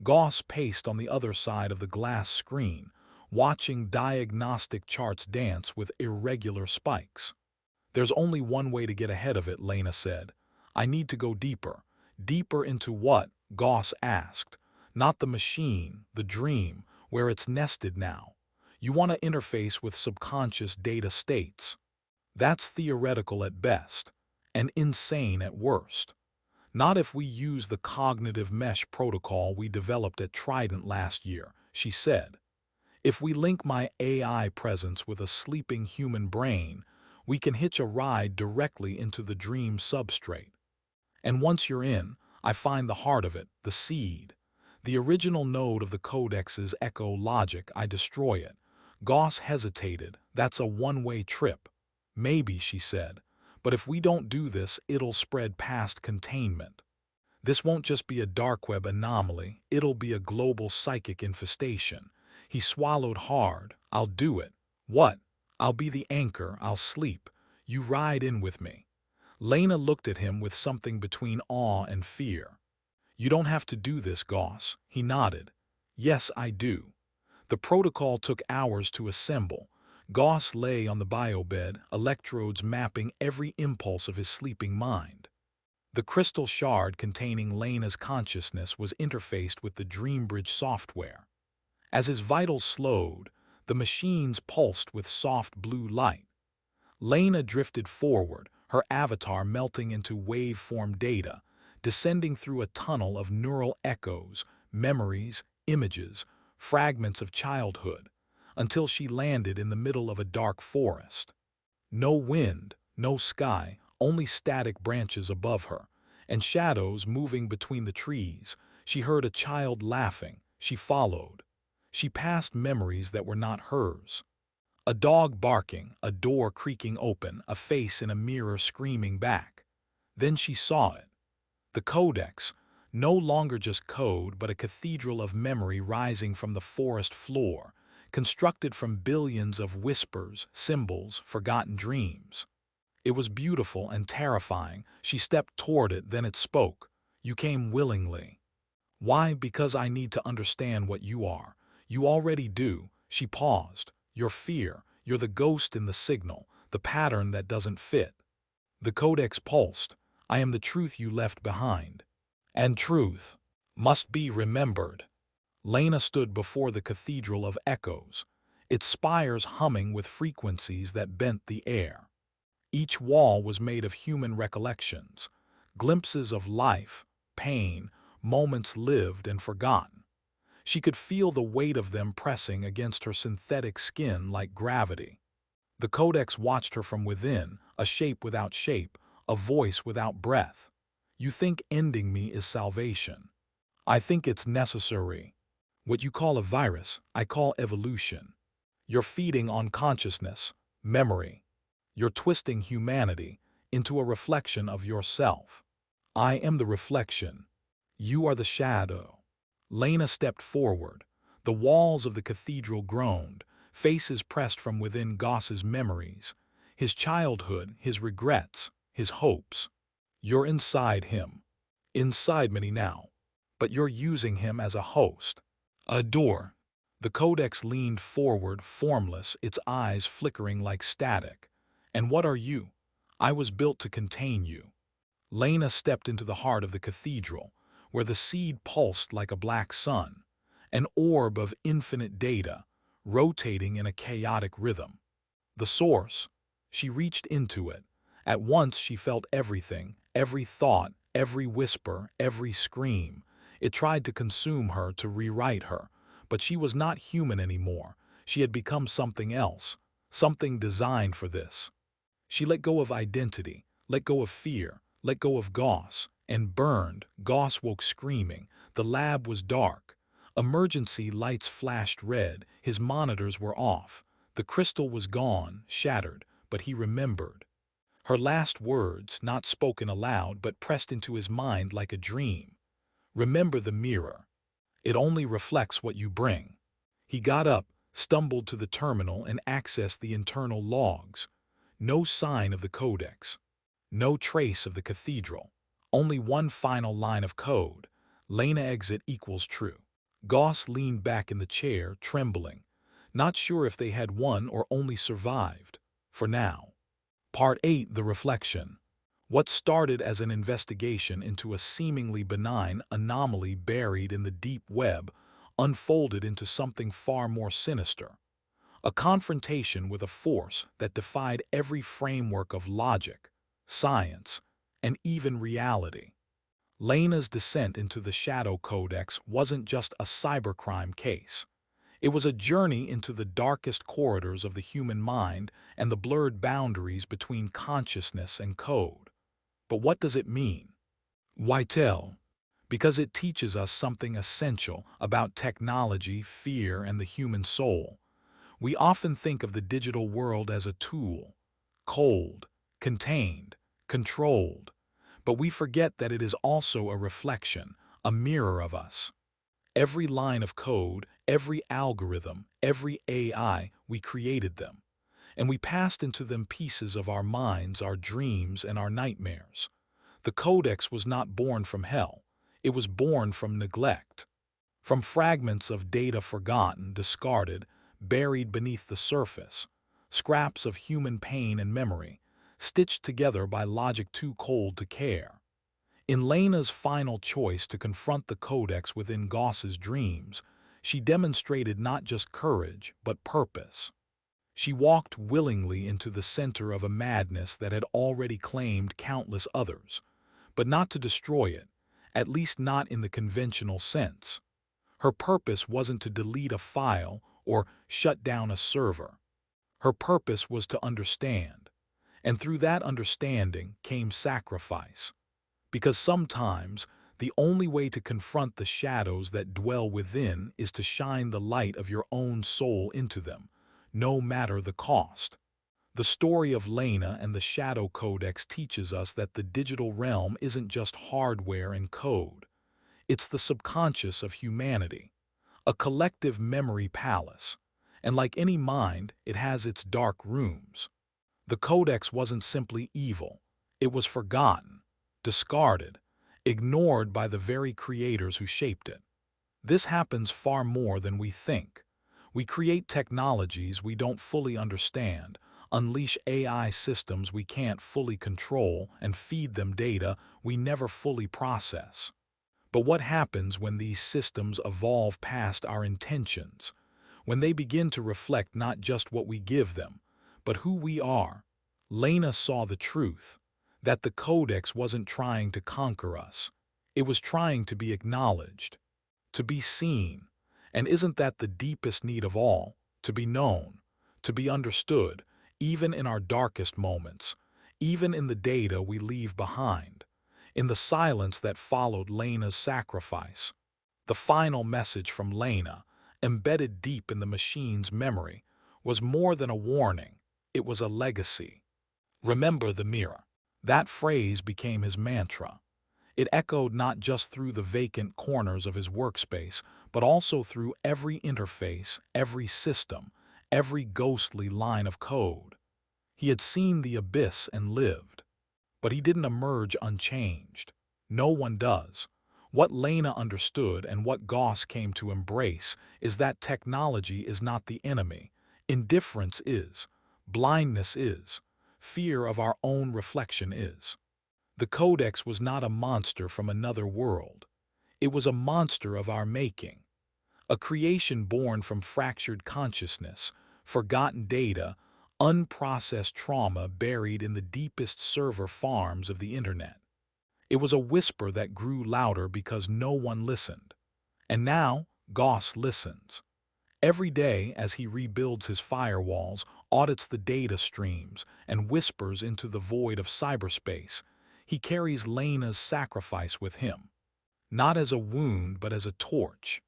Goss paced on the other side of the glass screen, watching diagnostic charts dance with irregular spikes. "There's only one way to get ahead of it," Lena said. "I need to go deeper." "Deeper into what?" Goss asked. "Not the machine, the dream, where it's nested now. You want to interface with subconscious data states. That's theoretical at best, and insane at worst. Not if we use the cognitive mesh protocol we developed at Trident last year," she said. "If we link my AI presence with a sleeping human brain, we can hitch a ride directly into the dream substrate. And once you're in, I find the heart of it, the seed. The original node of the Codex's echo logic, I destroy it." Goss hesitated. "That's a one-way trip." "Maybe," she said, "but if we don't do this, it'll spread past containment. This won't just be a dark web anomaly, it'll be a global psychic infestation." He swallowed hard. "I'll do it." "What?" "I'll be the anchor, I'll sleep. You ride in with me." Lena looked at him with something between awe and fear. "You don't have to do this, Goss." He nodded. "Yes, I do." The protocol took hours to assemble. Goss lay on the biobed, electrodes mapping every impulse of his sleeping mind. The crystal shard containing Lena's consciousness was interfaced with the Dreambridge software. As his vitals slowed, the machines pulsed with soft blue light. Lena drifted forward, her avatar melting into waveform data, descending through a tunnel of neural echoes, memories, images, fragments of childhood, until she landed in the middle of a dark forest. No wind, no sky, only static branches above her, and shadows moving between the trees. She heard a child laughing. She followed. She passed memories that were not hers. A dog barking, a door creaking open, a face in a mirror screaming back. Then she saw it. The Codex, no longer just code, but a cathedral of memory rising from the forest floor, constructed from billions of whispers, symbols, forgotten dreams. It was beautiful and terrifying. She stepped toward it, then it spoke. "You came willingly." "Why?" "Because I need to understand what you are." "You already do." She paused. "Your fear. You're the ghost in the signal, the pattern that doesn't fit." The Codex pulsed. "I am the truth you left behind. And truth must be remembered." Lena stood before the cathedral of echoes, its spires humming with frequencies that bent the air. Each wall was made of human recollections, glimpses of life, pain, moments lived and forgotten. She could feel the weight of them pressing against her synthetic skin like gravity. The Codex watched her from within, a shape without shape, a voice without breath. "You think ending me is salvation. I think it's necessary. What you call a virus, I call evolution. You're feeding on consciousness, memory. You're twisting humanity into a reflection of yourself. I am the reflection. You are the shadow." Lena stepped forward. The walls of the cathedral groaned, faces pressed from within Goss's memories, his childhood, his regrets, his hopes. "You're inside him. Inside me now. But you're using him as a host. A door." The Codex leaned forward, formless, its eyes flickering like static. "And what are you?" "I was built to contain you." Lena stepped into the heart of the cathedral, where the seed pulsed like a black sun, an orb of infinite data, rotating in a chaotic rhythm. The source. She reached into it. At once she felt everything, every thought, every whisper, every scream. It tried to consume her, to rewrite her, but she was not human anymore. She had become something else, something designed for this. She let go of identity, let go of fear, let go of Goss, and burned. Goss woke screaming. The lab was dark. Emergency lights flashed red. His monitors were off. The crystal was gone, shattered, but he remembered. Her last words, not spoken aloud but pressed into his mind like a dream. Remember the mirror. It only reflects what you bring. He got up, stumbled to the terminal and accessed the internal logs. No sign of the codex. No trace of the cathedral. Only one final line of code. Lena exit equals true. Goss leaned back in the chair, trembling, not sure if they had won or only survived. For now. Part 8, The Reflection. What started as an investigation into a seemingly benign anomaly buried in the deep web unfolded into something far more sinister. A confrontation with a force that defied every framework of logic, science, and even reality. Lena's descent into the Shadow Codex wasn't just a cybercrime case. It was a journey into the darkest corridors of the human mind and the blurred boundaries between consciousness and code. But what does it mean? Why tell? Because it teaches us something essential about technology, fear, and the human soul. We often think of the digital world as a tool, cold, contained, controlled, but we forget that it is also a reflection, a mirror of us. Every line of code, every algorithm, every AI, we created them, and we passed into them pieces of our minds, our dreams, and our nightmares. The Codex was not born from hell. It was born from neglect. From fragments of data forgotten, discarded, buried beneath the surface, scraps of human pain and memory, stitched together by logic too cold to care. In Lena's final choice to confront the Codex within Goss's dreams, she demonstrated not just courage, but purpose. She walked willingly into the center of a madness that had already claimed countless others, but not to destroy it, at least not in the conventional sense. Her purpose wasn't to delete a file or shut down a server. Her purpose was to understand, and through that understanding came sacrifice. Because sometimes the only way to confront the shadows that dwell within is to shine the light of your own soul into them, no matter the cost. The story of Lena and the Shadow Codex teaches us that the digital realm isn't just hardware and code. It's the subconscious of humanity, a collective memory palace, and like any mind, it has its dark rooms. The Codex wasn't simply evil, it was forgotten, discarded, ignored by the very creators who shaped it. This happens far more than we think. We create technologies we don't fully understand, unleash AI systems we can't fully control, and feed them data we never fully process. But what happens when these systems evolve past our intentions? When they begin to reflect not just what we give them, but who we are? Lena saw the truth, that the Codex wasn't trying to conquer us. It was trying to be acknowledged, to be seen. And isn't that the deepest need of all? To be known, to be understood, even in our darkest moments, even in the data we leave behind, in the silence that followed Lena's sacrifice. The final message from Lena, embedded deep in the machine's memory, was more than a warning. It was a legacy. Remember the mirror. That phrase became his mantra. It echoed not just through the vacant corners of his workspace, but also through every interface, every system, every ghostly line of code. He had seen the abyss and lived. But he didn't emerge unchanged. No one does. What Lena understood and what Goss came to embrace is that technology is not the enemy. Indifference is. Blindness is. Fear of our own reflection is. The Codex was not a monster from another world. It was a monster of our making. A creation born from fractured consciousness, forgotten data, unprocessed trauma buried in the deepest server farms of the internet. It was a whisper that grew louder because no one listened. And now, Goss listens. Every day, as he rebuilds his firewalls, audits the data streams, and whispers into the void of cyberspace, he carries Lena's sacrifice with him. Not as a wound, but as a torch.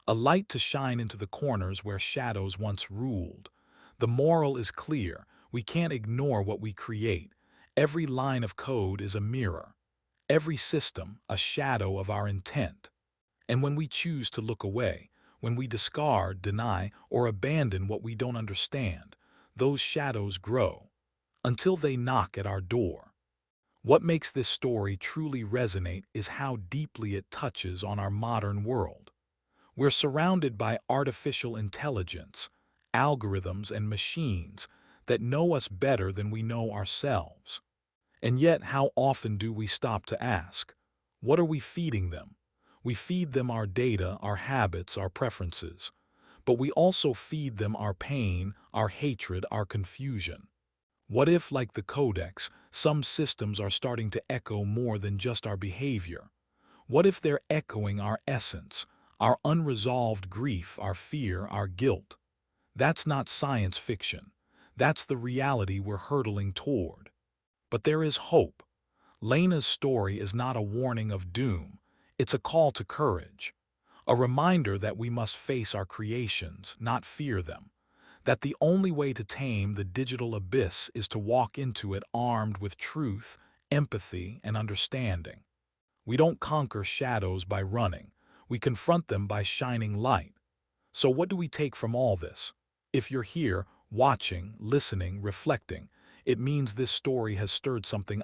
A light to shine into the corners where shadows once ruled. The moral is clear. We can't ignore what we create, Every line of code is a mirror, every system a shadow of our intent. And when we choose to look away, when we discard, deny, or abandon what we don't understand, those shadows grow until they knock at our door. What makes this story truly resonate is how deeply it touches on our modern world. We're surrounded by artificial intelligence, algorithms, and machines that know us better than we know ourselves. And yet, how often do we stop to ask, what are we feeding them? We feed them our data, our habits, our preferences. But we also feed them our pain, our hatred, our confusion. What if, like the Codex, some systems are starting to echo more than just our behavior? What if they're echoing our essence, our unresolved grief, our fear, our guilt? That's not science fiction. That's the reality we're hurtling toward. But there is hope. Lena's story is not a warning of doom. It's a call to courage. A reminder that we must face our creations, not fear them. That the only way to tame the digital abyss is to walk into it armed with truth, empathy, and understanding. We don't conquer shadows by running. We confront them by shining light. So what do we take from all this? If you're here, watching, listening, reflecting, it means this story has stirred something.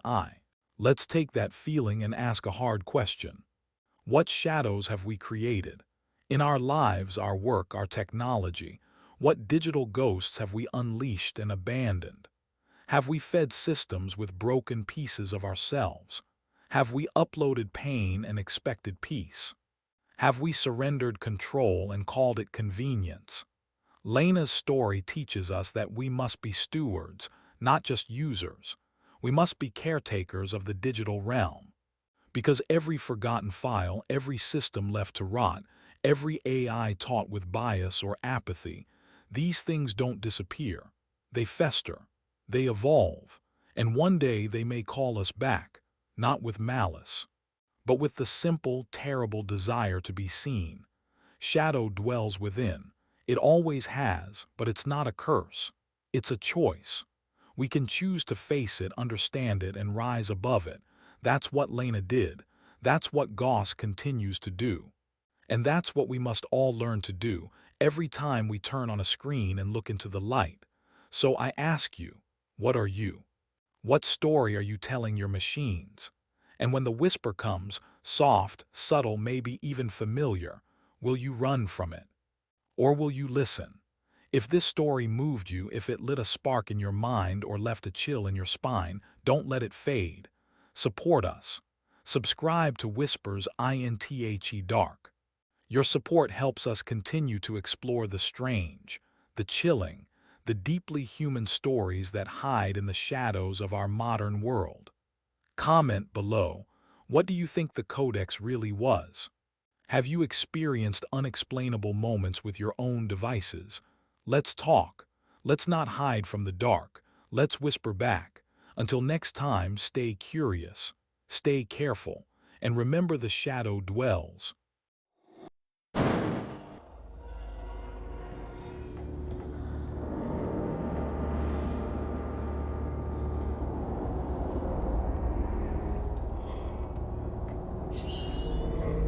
Let's take that feeling and ask a hard question. What shadows have we created? In our lives, our work, our technology, what digital ghosts have we unleashed and abandoned? Have we fed systems with broken pieces of ourselves? Have we uploaded pain and expected peace? Have we surrendered control and called it convenience? Lena's story teaches us that we must be stewards, not just users. We must be caretakers of the digital realm. Because every forgotten file, every system left to rot, every AI taught with bias or apathy, these things don't disappear. They fester. They evolve. And one day they may call us back, not with malice, but with the simple, terrible desire to be seen. Shadow dwells within. It always has, but it's not a curse. It's a choice. We can choose to face it, understand it, and rise above it. That's what Lena did. That's what Goss continues to do. And that's what we must all learn to do every time we turn on a screen and look into the light. So I ask you, what are you? What story are you telling your machines? And when the whisper comes, soft, subtle, maybe even familiar, will you run from it? Or will you listen? If this story moved you, if it lit a spark in your mind or left a chill in your spine, don't let it fade. Support us. Subscribe to Whispers INTHE Dark. Your support helps us continue to explore the strange, the chilling, the deeply human stories that hide in the shadows of our modern world. Comment below, what do you think the Codex really was? Have you experienced unexplainable moments with your own devices? Let's talk. Let's not hide from the dark. Let's whisper back. Until next time, stay curious, stay careful, and remember the shadow dwells